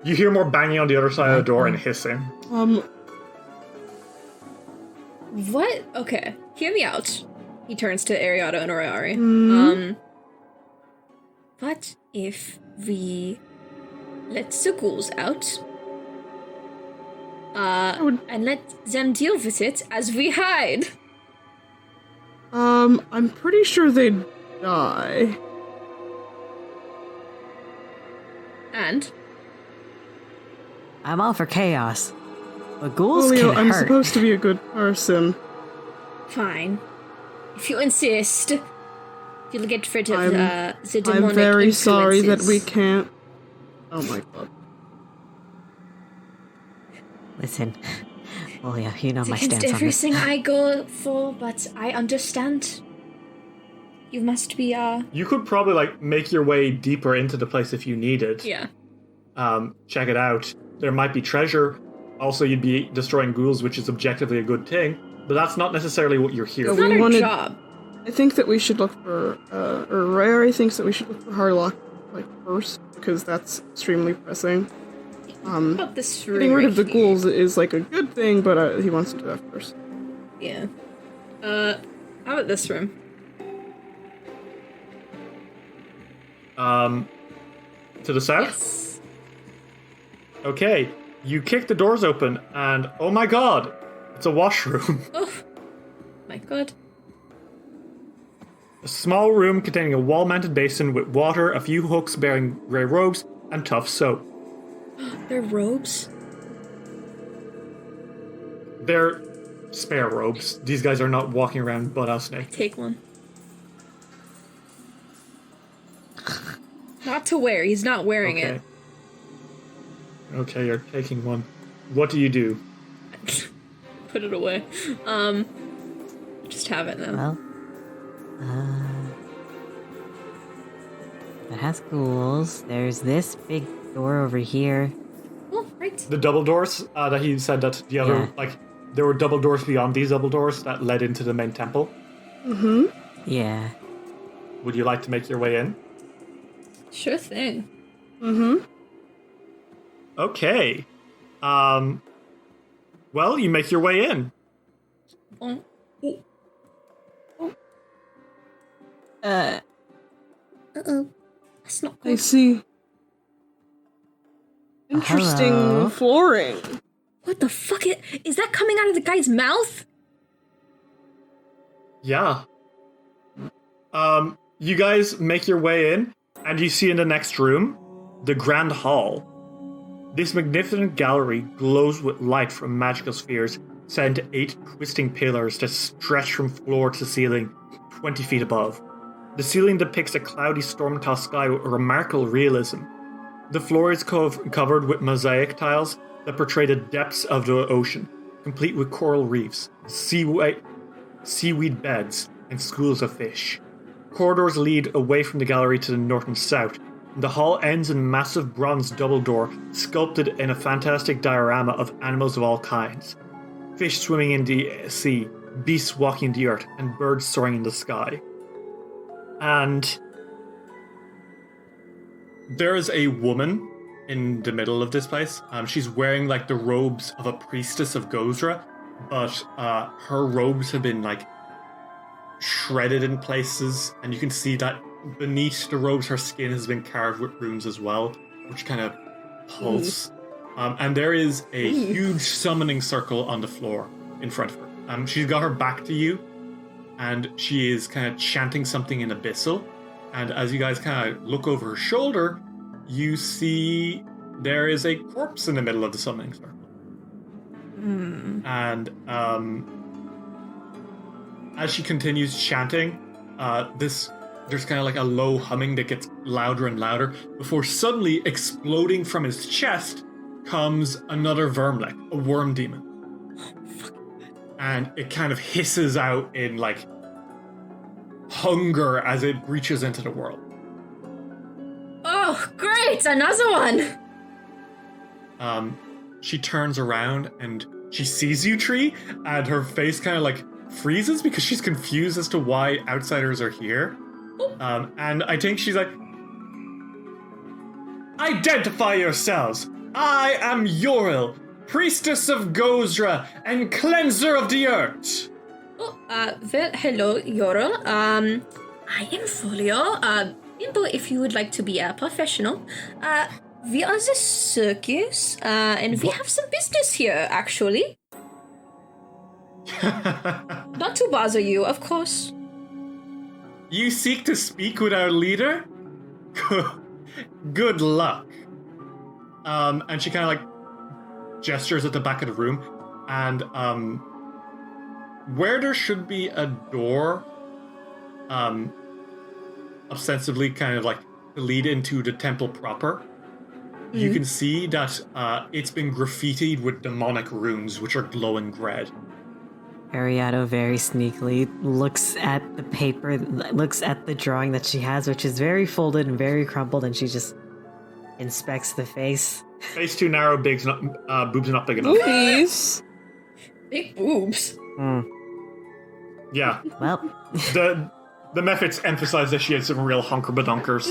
You hear more banging on the other side of the door and hissing. What? Okay, hear me out. He turns to Ariado and Awry. What if we let the ghouls out? And let them deal with it as we hide. I'm pretty sure they'd die. And? I'm all for chaos. But ghouls Julio, can I'm hurt. supposed to be a good person. Fine. If you insist. You'll get rid of the demonic I'm very sorry that influences. we can't. Oh my god. Listen, Julio, you know my Against stance on this. everything I go for, but I understand. You must be, You could probably, like, make your way deeper into the place if you needed. Yeah. Check it out. There might be treasure. Also, you'd be destroying ghouls, which is objectively a good thing. But that's not necessarily what you're here It's for. not we our wanted- job. I think that we should look for, or Ray thinks that we should look for Harlock, like, first, because that's extremely pressing. How about this room Getting rid of the right here? ghouls is, like, a good thing, but he wants to do that first. Yeah. How about this room? To the south? Yes. Okay. You kick the doors open, and oh my god, it's a washroom. Oh. My god. A small room containing a wall-mounted basin with water, a few hooks bearing grey robes, and tough soap. Their robes? They're spare robes. These guys are not walking around butt-ass naked. Take one. Not to wear. He's not wearing Okay. it. Okay, you're taking one. What do you do? Put it away. Just have it now. Well, it has ghouls. There's this big door over here. Oh, right. The double doors that he said that the other, Yeah. like, there were double doors beyond these double doors that led into the main temple. Yeah. Would you like to make your way in? Sure thing. Okay. Well, you make your way in. Oh. Uh-oh. That's not I good. see. Interesting Hello. flooring. What the fuck? Is that coming out of the guy's mouth? Yeah. You guys make your way in, and you see in the next room, the Grand Hall. This magnificent gallery glows with light from magical spheres set into 8 twisting pillars that stretch from floor to ceiling 20 feet above. The ceiling depicts a cloudy, storm-tossed sky with remarkable realism. The floor is covered with mosaic tiles that portray the depths of the ocean, complete with coral reefs, seaweed beds, and schools of fish. Corridors lead away from the gallery to the north and south. The hall ends in a massive bronze double door sculpted in a fantastic diorama of animals of all kinds. Fish swimming in the sea, beasts walking the earth, and birds soaring in the sky. And there is a woman in the middle of this place. She's wearing like the robes of a priestess of Gozra, but her robes have been like shredded in places, and you can see that beneath the robes her skin has been carved with runes as well, which kind of pulse. And there is a huge summoning circle on the floor in front of her. She's got her back to you, and she is kind of chanting something in Abyssal. And as you guys kind of look over her shoulder, you see there is a corpse in the middle of the summoning circle. And as she continues chanting, there's kind of like a low humming that gets louder and louder before suddenly exploding from his chest comes another vermlek, a worm demon. And it kind of hisses out in like hunger as it reaches into the world. Oh, great! Another one! She turns around and she sees you, Tree, and her face kind of like freezes because she's confused as to why outsiders are here. And I think she's like, identify yourselves! I am Yoril, priestess of Gozra and cleanser of the earth! Oh, well, hello, Yoril. I am Folio. Bimbo, if you would like to be a professional. We are the circus, and we have some business here, actually. Not to bother you, of course. You seek to speak with our leader? Good luck. And she kind of like gestures at the back of the room, and where there should be a door, ostensibly kind of like to lead into the temple proper, you can see that it's been graffitied with demonic runes, which are glowing red. Ariado very sneakily looks at the paper, looks at the drawing that she has, which is very folded and very crumpled, and she just inspects the face. Face too narrow, boobs not big enough. Please. Big boobs. Yeah. Well, the methods emphasize that she had some real hunker-badunkers.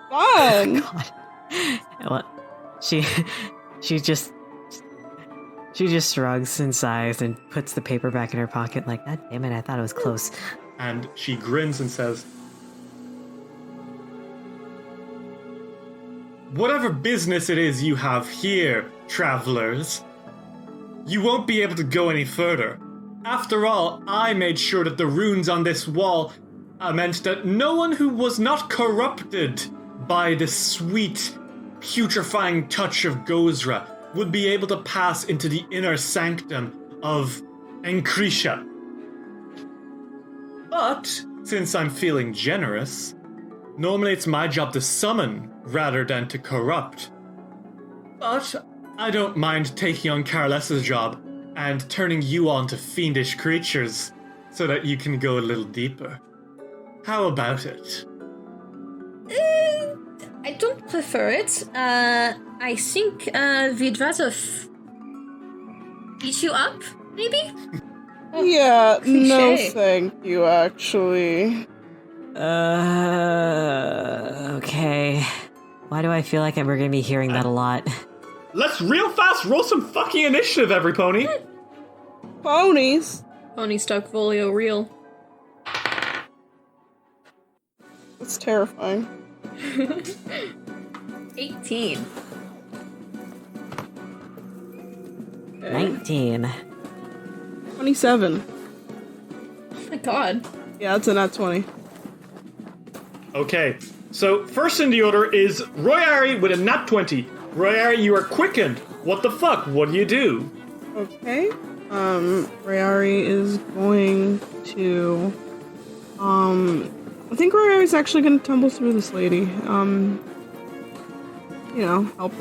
Fun. God. Well, she just shrugs and sighs and puts the paper back in her pocket like, God damn it, I thought it was close. And she grins and says, whatever business it is you have here, travelers, you won't be able to go any further. After all, I made sure that the runes on this wall meant that no one who was not corrupted by the sweet, putrefying touch of Gozra would be able to pass into the inner sanctum of Encretia. But, since I'm feeling generous, normally it's my job to summon rather than to corrupt. But I don't mind taking on Carlessa's job and turning you on to fiendish creatures so that you can go a little deeper. How about it? I don't prefer it. I think we'd rather beat you up, maybe? Yeah, no Cliché. thank you, actually. Okay. Why do I feel like we're gonna be hearing that a lot? Let's real fast roll some fucking initiative, every pony! Ponies. Pony stuck Volio real. That's terrifying. 18. 19. 27. Oh my god. Yeah, that's a nat 20. Okay, so first in the order is Royari with a nat 20. Royari, you are quickened. What the fuck? What do you do? Okay. Rayari is going to, I think Rayari's actually going to tumble through this lady. Help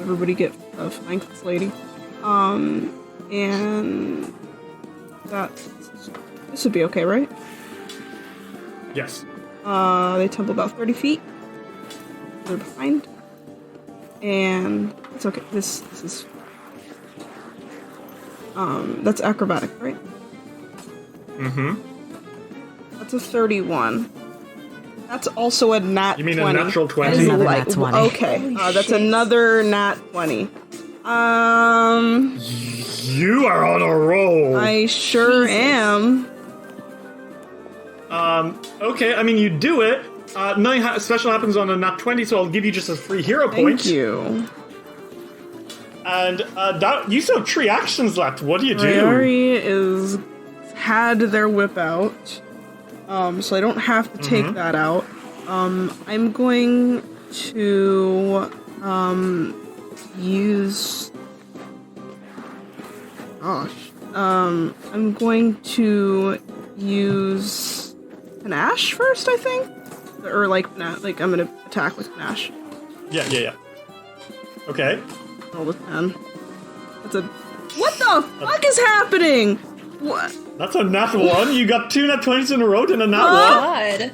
everybody get flank this lady. And this would be okay, right? Yes. They tumble about 30 feet. They're behind. And it's okay. This is that's acrobatic, right? Mm-hmm. That's a 31. That's also a nat 20. You mean a natural 20? That is Another light. nat 20. Okay, that's shit. another nat 20. You are on a roll. I sure am. Okay, I mean, you do it. Nothing special happens on a nat 20, so I'll give you just a free hero point. Thank you. And you still have 3 actions left. What do you do? Rayari is had their whip out, so I don't have to take that out. I'm going to use. I'm going to use panache first, I think, or like I'm gonna attack with panache. Yeah. Okay. Roll with 10. That's a. What the fuck is happening? What? That's a nat 1. You got 2 nat 20s in a row and a nat 1. God.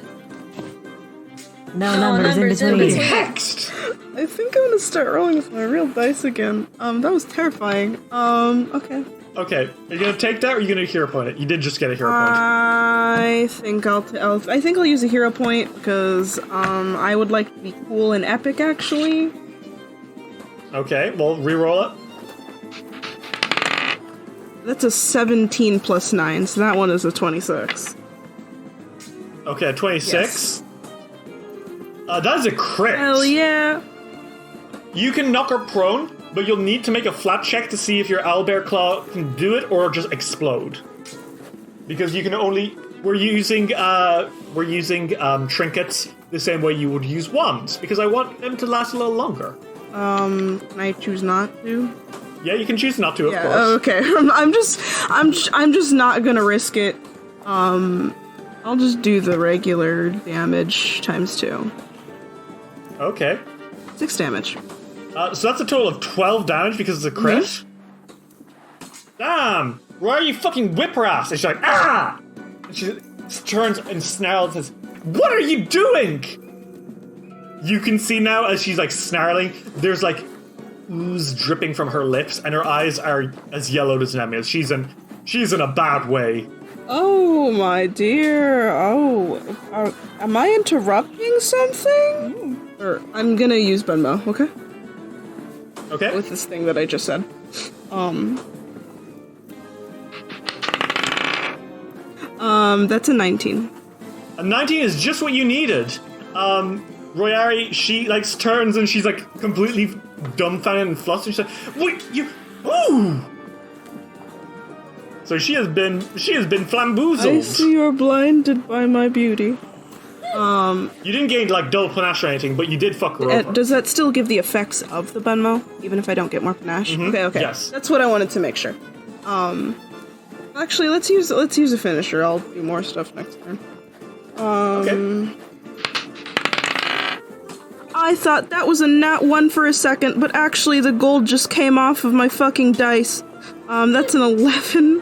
No numbers in numbers in between. between. Hexed. I think I'm gonna start rolling with my real dice again. That was terrifying. Okay. Okay, are you gonna take that or are you gonna hero point it? You did just get a hero point. I think I'll use a hero point because I would like to be cool and epic actually. Okay, well re-roll it. That's a 17 plus 9, so that one is a 26. Okay, 26. Yes. That is a crit. Hell yeah! You can knock her prone, but you'll need to make a flat check to see if your owlbear claw can do it or just explode. Because you can only we're using trinkets the same way you would use wands because I want them to last a little longer. Can I choose not to? Yeah, you can choose not to, of Yeah. course. Okay. I'm just not gonna risk it. I'll just do the regular damage times 2. Okay. 6 damage. So that's a total of 12 damage because it's a crit. Damn! Why are you fucking whip her ass? And she's like, ah! And she turns and snarls and says, what are you doing? You can see now as she's like snarling, there's like ooze dripping from her lips and her eyes are as yellowed as Nemia's. She's in a bad way. Oh my dear. Oh, am I interrupting something? Or I'm gonna use Benmo, okay? Okay. With this thing that I just said. That's a 19. A 19 is just what you needed. Royari, she like turns and she's like completely dumbfounded and flustered. She's like, "Wait, you? Ooh!" So she has been flamboozled. I see you're blinded by my beauty. You didn't gain like double panache or anything, but you did fuck her over. Does that still give the effects of the Benmo, even if I don't get more panache? Okay. Yes. That's what I wanted to make sure. Actually, let's use a finisher. I'll do more stuff next turn. Okay. I thought that was a nat 1 for a second, but actually the gold just came off of my fucking dice. That's an 11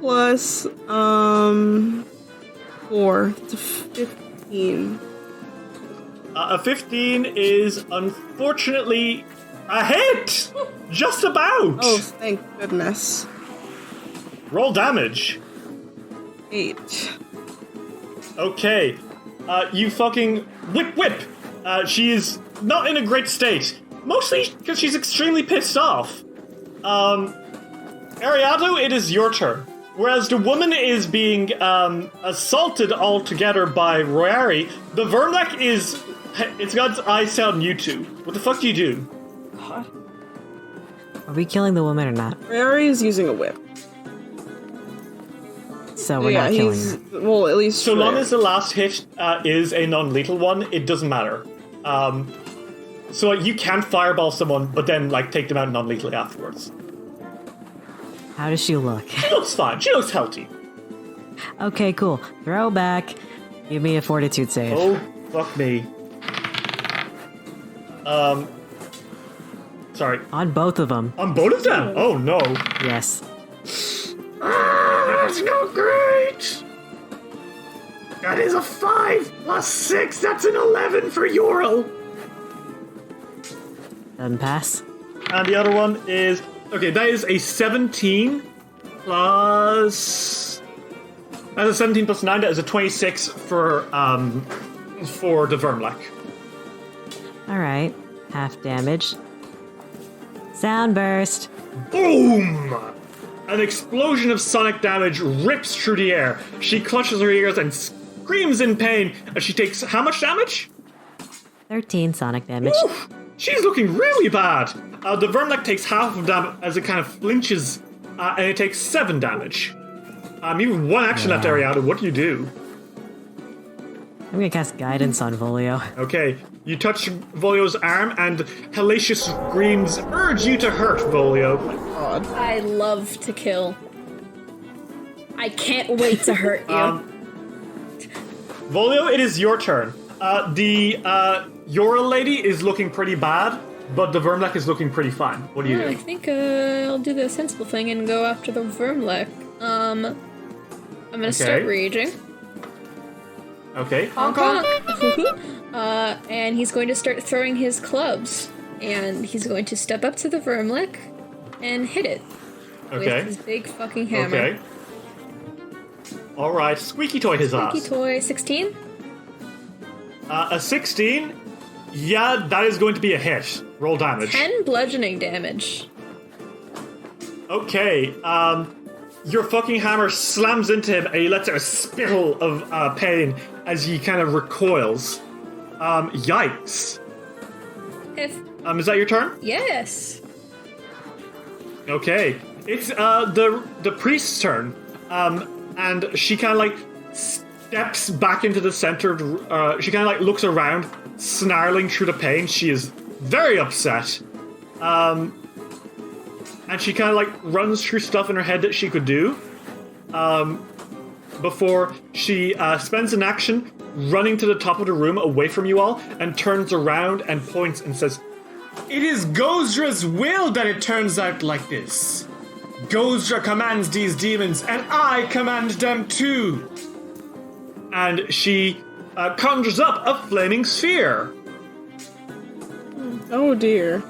plus 4. It's a 15. A 15 is unfortunately a hit! Just about! Oh, thank goodness. Roll damage. 8. Okay. You fucking whip! She is not in a great state. Mostly because she's extremely pissed off. Ariado, it is your turn. Whereas the woman is being assaulted altogether by Royari, the Vermlek it's got its eyes set on you two. What the fuck do you do? Are we killing the woman or not? Rary is using a whip. So we're not killing her. Well, at least So long as the last hit is a non-lethal one, it doesn't matter. So you can fireball someone, but then like take them out non-lethally afterwards. How does she look? She looks fine. She looks healthy. Okay, cool. Throw back. Give me a fortitude save. Oh, fuck me. Sorry. On both of them. On both of them? Oh, no. Yes. That's not great! That is a 5 plus 6. That's an 11 for Ural. Doesn't pass. And the other one is... Okay, that is a 17 plus... That's a 17 plus 9. That is a 26 for the Vermlek. Alright. Half damage. Sound burst. Boom! An explosion of sonic damage rips through the air. She clutches her ears and screams in pain as she takes how much damage? 13 sonic damage. Oof, she's looking really bad. The Vermlek takes half of damage as it kind of flinches, and it takes 7 damage. You have one action left, Ariana. What do you do? I'm gonna cast guidance on Volio. Okay, you touch Volio's arm, and hellacious screams urge you to hurt Volio. God. I love to kill. I can't wait to hurt you. Volio, it is your turn. The Yora lady is looking pretty bad, but the Vermlek is looking pretty fine. What do you do? I think I'll do the sensible thing and go after the Vermlek. I'm gonna start raging. Okay. Honk honk. And he's going to start throwing his clubs. And he's going to step up to the Vermlek and hit it. Okay. With his big fucking hammer. Okay. Alright, squeaky toy his ass. Squeaky toy, 16? A 16? Yeah, that is going to be a hit. Roll damage. 10 bludgeoning damage. Okay, your fucking hammer slams into him and he lets out a spittle of pain as he kind of recoils. Yikes. If Is that your turn? yes. Okay. It's the priest's turn. And she kind of like steps back into the center. She kind of like looks around, snarling through the pain. She is very upset. And she kind of like runs through stuff in her head that she could do. Before she spends an action running to the top of the room away from you all and turns around and points and says, It is Gozdra's will that it turns out like this. Gozdra commands these demons, and I command them too. and she conjures up a flaming sphere. Oh dear.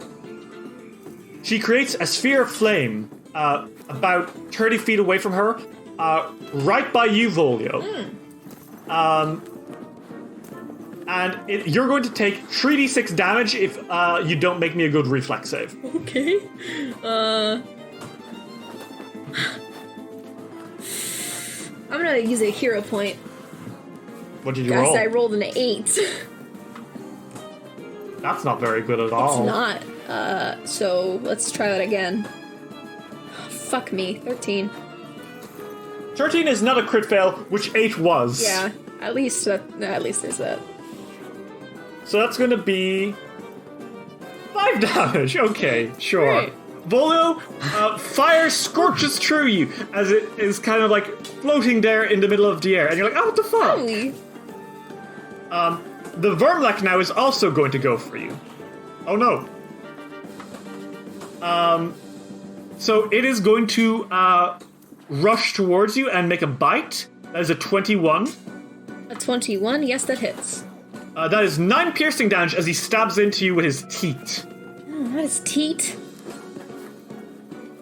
She creates a sphere of flame about 30 feet away from her, right by you, Volio. And you're going to take 3d6 damage if you don't make me a good reflex save. Okay. I'm gonna use a hero point. What did you Guys, roll? I rolled an 8. That's not very good at all. It's not. So let's try that again. Fuck me. 13. 13 is not a crit fail, which 8 was. Yeah. At least there's that. So that's going to be 5 damage. Okay, sure. Right. Volio, fire scorches through you as it is kind of like floating there in the middle of the air, and you're like, oh, what the fuck? Holy. The Vermlek now is also going to go for you. Oh no. So it is going to rush towards you and make a bite. That is a 21. A 21? Yes, that hits. That is 9 piercing damage as he stabs into you with his teeth. Oh, that is teat.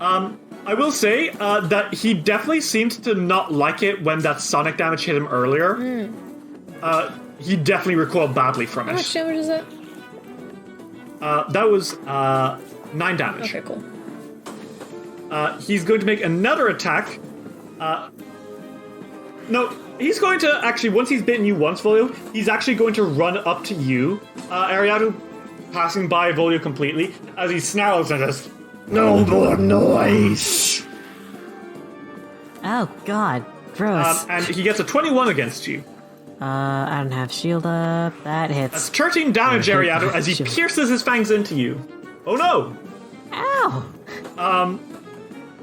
I will say that he definitely seemed to not like it when that sonic damage hit him earlier. He definitely recoiled badly from How it. much damage is that? That was 9 damage. Okay, cool. He's going to make another attack. No, he's going to actually, once he's bitten you once, Volio, he's actually going to run up to you, Ariadu, passing by Volio completely, as he snarls and says, "No more noise!" Oh god, gross. And he gets a 21 against you. I don't have shield up. That That's hits. 13 damage, Ariadu, as he Sure. pierces his fangs into you. Oh no! Ow!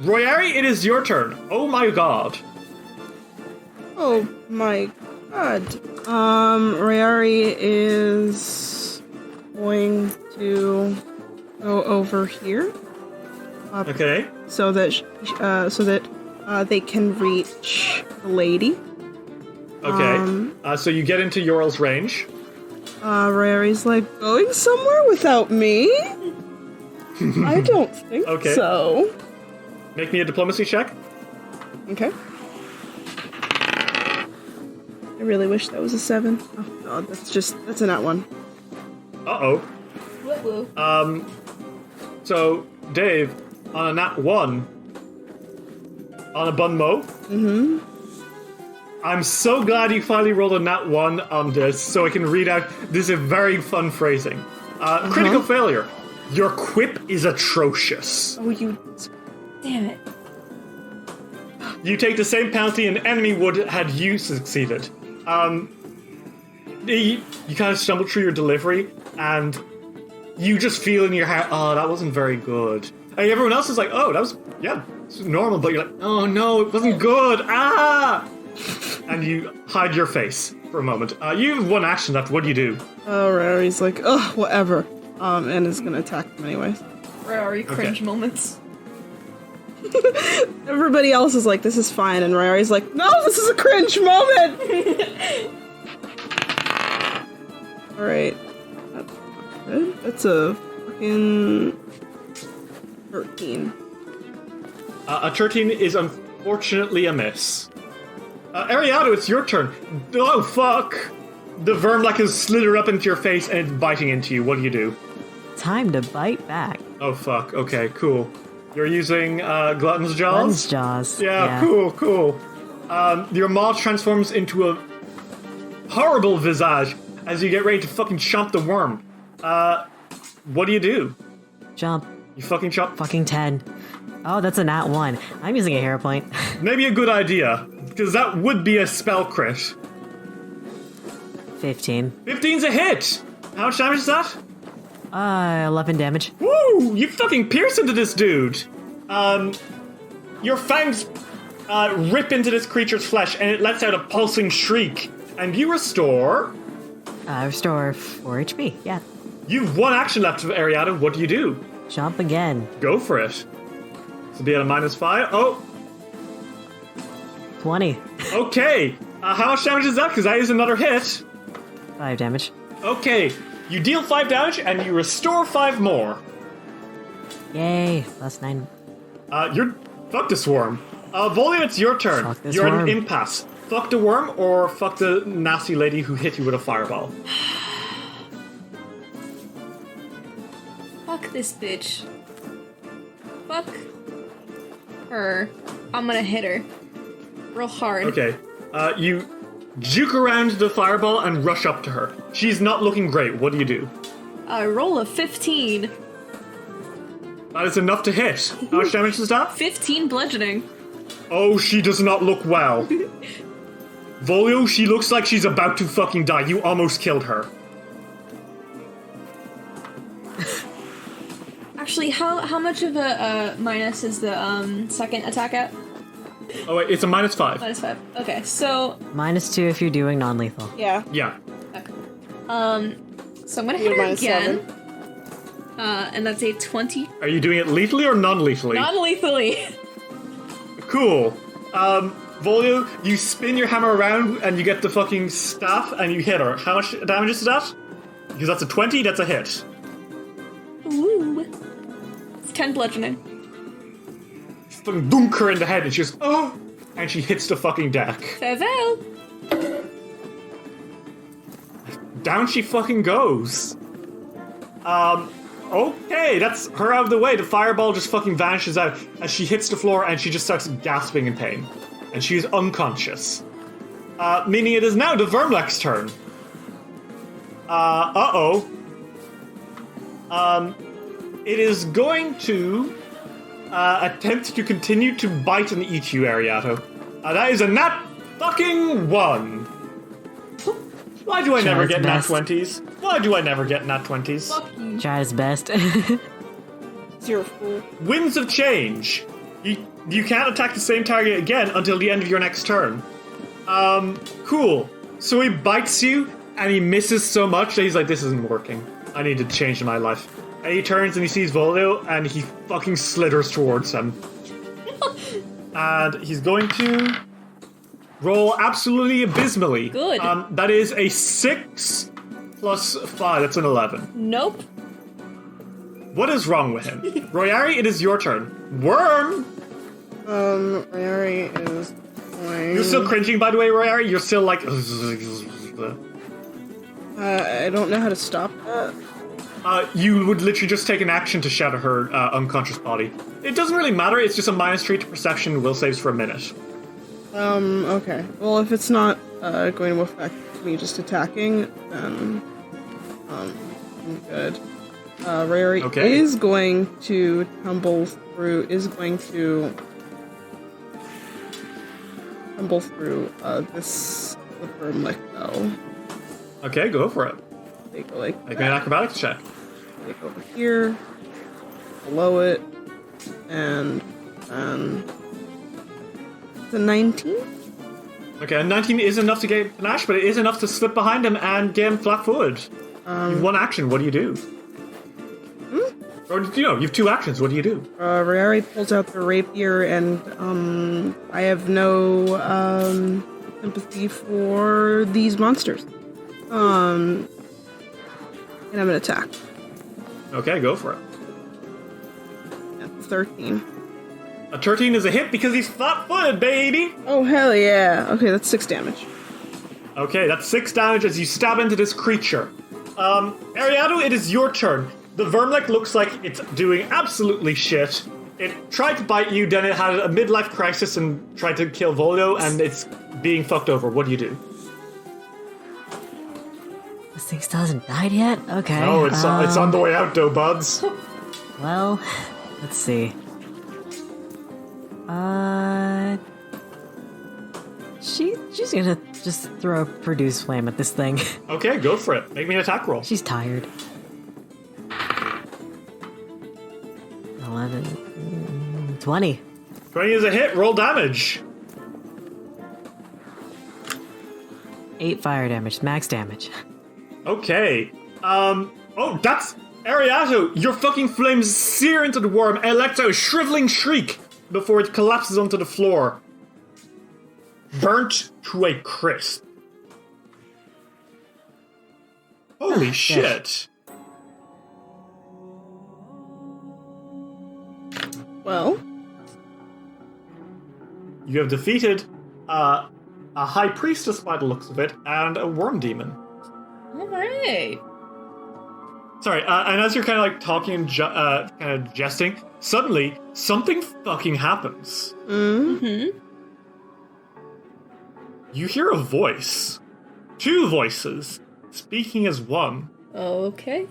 Royari, it is your turn. Oh my god. Oh my god. Rayari is going to go over here Okay. so that they can reach the lady. Okay. So you get into Yorl's range. Rayari's like, going somewhere without me? I don't think Okay. so. Make me a diplomacy check. Okay. I really wish that was a 7. Oh god, that's a nat 1. Uh-oh. Woo-woo. So, Dave, on a nat 1, on a bun mo. Mm-hmm. I'm so glad you finally rolled a nat 1 on this, so I can read out. This is a very fun phrasing. Critical failure. Your quip is atrocious. Oh, you... Damn it. you take the same penalty an enemy would had you succeeded. You kind of stumble through your delivery, and you just feel in your heart, oh, that wasn't very good. And everyone else is like, oh, that was, yeah, it's normal, but you're like, oh no, it wasn't good, ah! And you hide your face for a moment. You have one action left, what do you do? Rary's like, ugh, whatever. And is gonna attack him anyways. Rary cringe moments. Everybody else is like, this is fine, and Rary's like, no, this is a cringe moment! Alright. That's not good. That's a fucking 13. A 13 is unfortunately a miss. Ariado, it's your turn. Oh, fuck! The Vermlek has slithered up into your face and it's biting into you. What do you do? Time to bite back. Oh, fuck. Okay, cool. You're using Glutton's Jaws? Glutton's Jaws. Yeah, cool. Your maw transforms into a horrible visage as you get ready to fucking chomp the worm. What do you do? Jump. You fucking chomp? Fucking 10. Oh, that's a nat 1. I'm using a hero point. Maybe a good idea, because that would be a spell crit. 15. 15's a hit! How much damage is that? 11 damage. Woo! You fucking pierce into this dude! Your fangs rip into this creature's flesh and it lets out a pulsing shriek. And you restore... Restore 4 HP, yeah. You've one action left, Ariada. What do you do? Jump again. Go for it. So be at a -5. Oh! 20. Okay! How much damage is that? Because that is another hit. 5 damage. Okay. You deal 5 damage and you restore 5 more. Yay, plus 9. You're... Fuck this worm. Volio, it's your turn. Fuck this You're at worm. an impasse. Fuck the worm or fuck the nasty lady who hit you with a fireball. Fuck this bitch. Fuck her. I'm gonna hit her. Real hard. Okay. You juke around the fireball and rush up to her. She's not looking great. What do you do? I roll a 15. That is enough to hit. How much damage is that? 15 bludgeoning. Oh, she does not look well. Volio, she looks like she's about to fucking die. You almost killed her. Actually, how much of a minus is the second attack at? Oh wait, it's a -5. -5. Okay, so -2 if you're doing non-lethal. Yeah. Yeah. so I'm gonna hit her -7. again. And that's a 20. Are you doing it lethally or non-lethally? Non-lethally. Cool. Volio, you spin your hammer around and you get the fucking staff and you hit her. How much damage is that? Because that's a 20, that's a hit. Ooh. It's 10 bludgeoning. Fucking dunk her in the head and she goes, oh! And she hits the fucking deck. Farewell. Down she fucking goes. Okay, that's her out of the way. The fireball just fucking vanishes out as she hits the floor and she just starts gasping in pain. And she is unconscious. Meaning it is now the Vermlek's turn. It is going to attempt to continue to bite and eat you, Ariato. That is a nat fucking 1. Why do I never get nat 20s? Why do I never get nat 20s? Fuck you. Try his best. You're a fool. Winds of Change. You can't attack the same target again until the end of your next turn. Cool. So he bites you, and he misses so much that he's like, this isn't working. I need to change my life. And he turns and he sees Volio, and he fucking slithers towards him. And he's going to roll absolutely abysmally. Good. That is a 6 plus 5. That's an 11. Nope. What is wrong with him? Royari, it is your turn. Worm! Ryari is going... You're still cringing, by the way, Royari? You're still like... I don't know how to stop that. You would literally just take an action to shatter her unconscious body. It doesn't really matter, it's just a -3 to perception and will saves for a minute. Okay. Well, if it's not going to affect me just attacking, then I'm good. Ryari is going to tumble through, is going to tumble through this Vermlick though. Okay, go for it. They go like Make me an acrobatics check. they go over here, below it, and it's a 19. Okay, 19 is enough to get panache, but it is enough to slip behind him and get him flat-footed. You've one action. What do you do? Or you've two actions. What do you do? Riari pulls out the rapier, and I have no sympathy for these monsters. And I'm gonna attack. Okay, go for it. At 13. A 13 is a hit because he's flat-footed, baby! Oh hell yeah! Okay, that's 6 damage. Okay, that's 6 damage as you stab into this creature. Ariado, it is your turn. The Vermlick looks like it's doing absolutely shit. It tried to bite you, then it had a midlife crisis and tried to kill Volio, and it's being fucked over. What do you do? This thing still hasn't died yet? Okay. Oh, it's on the way out, though, buds. Well, let's see. She's gonna just throw a produce flame at this thing. Okay, go for it. Make me an attack roll. She's tired. 11, 20. 20 is a hit. Roll damage. 8 fire damage, max damage. Okay. Oh, that's Ariato. Your fucking flames sear into the worm and it lets out a shriveling shriek before it collapses onto the floor. Burnt to a crisp. Holy shit. Well, You have defeated a high priestess by the looks of it and a worm demon. All right. Sorry, and as you're kind of like talking and kind of jesting, suddenly something fucking happens. Mm-hmm. You hear a voice. 2 voices, speaking as one. Okay.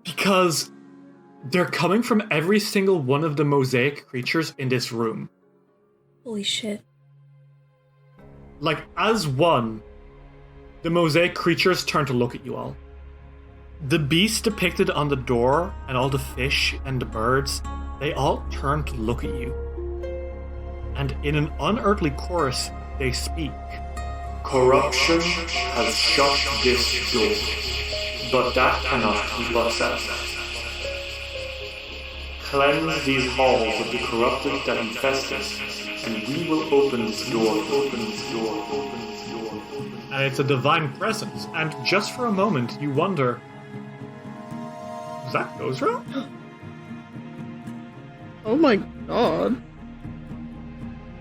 Because they're coming from every single one of the mosaic creatures in this room. Holy shit. Like, as one, the mosaic creatures turn to look at you all. The beast depicted on the door, and all the fish and the birds, they all turn to look at you. And in an unearthly chorus, they speak. Corruption has shut this door, but that cannot keep us out. Cleanse these halls of the corrupted that infest us, and we will open this door, open this door, open this door. And it's a divine presence, and just for a moment you wonder, is that Gozra? oh my god.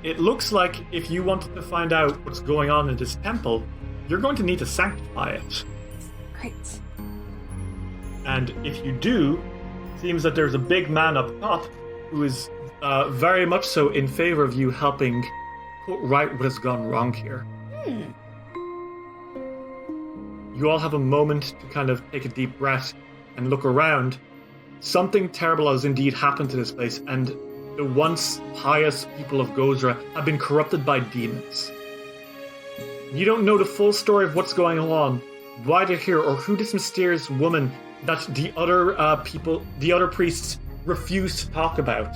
It looks like if you wanted to find out what's going on in this temple, you're going to need to sanctify it. Great. And if you do, it seems that there's a big man up top who is very much so in favor of you helping put right what has gone wrong here. You all have a moment to kind of take a deep breath and look around. Something terrible has indeed happened to this place, and the once pious people of Gozra have been corrupted by demons. You don't know the full story of what's going on, why they're here, or who this mysterious woman that the other priests refuse to talk about.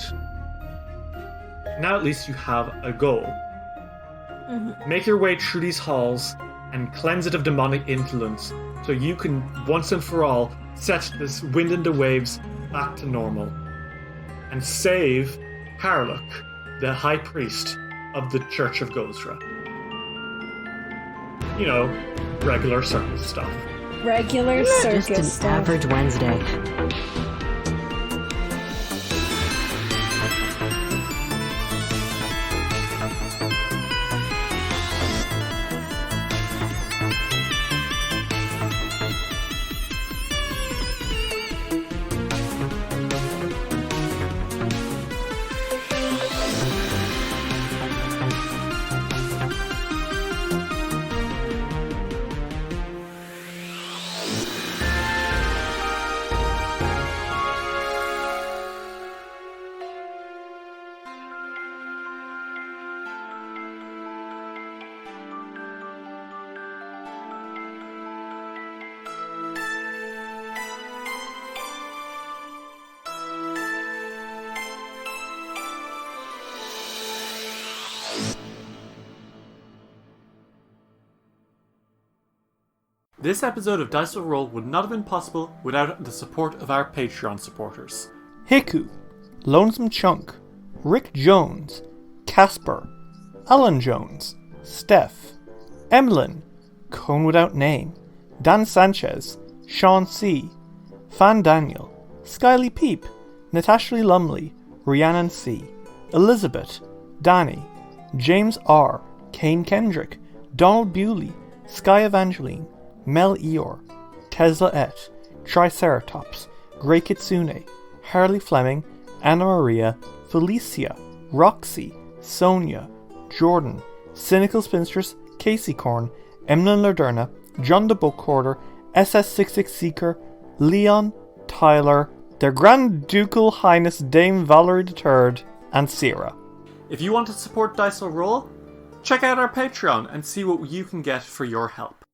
Now at least you have a goal. Mm-hmm. Make your way through these halls and cleanse it of demonic influence so you can once and for all set this wind and the waves back to normal. And save Harlock, the high priest of the Church of Gozra. You know, regular circus stuff. Regular circus Just an stuff. average Wednesday. This episode of Dice Will Roll would not have been possible without the support of our Patreon supporters. Hiku, Lonesome Chunk, Rick Jones, Casper, Alan Jones, Steph, Emlyn, Cone Without Name, Dan Sanchez, Sean C., Fan Daniel, Skyly Peep, Natasha Lumley, Rhiannon C., Elizabeth, Danny, James R., Kane Kendrick, Donald Bewley, Sky Evangeline, Mel Eeyore, Tesla Et, Triceratops, Grey Kitsune, Harley Fleming, Anna Maria, Felicia, Roxy, Sonia, Jordan, Cynical Spinstress, Casey Korn, Emlyn Lerderna, John the Book Hoarder, SS66 Seeker, Leon, Tyler, Their Grand Ducal Highness Dame Valerie III, and Sierra. If you want to support Dice Will Roll, check out our Patreon and see what you can get for your help.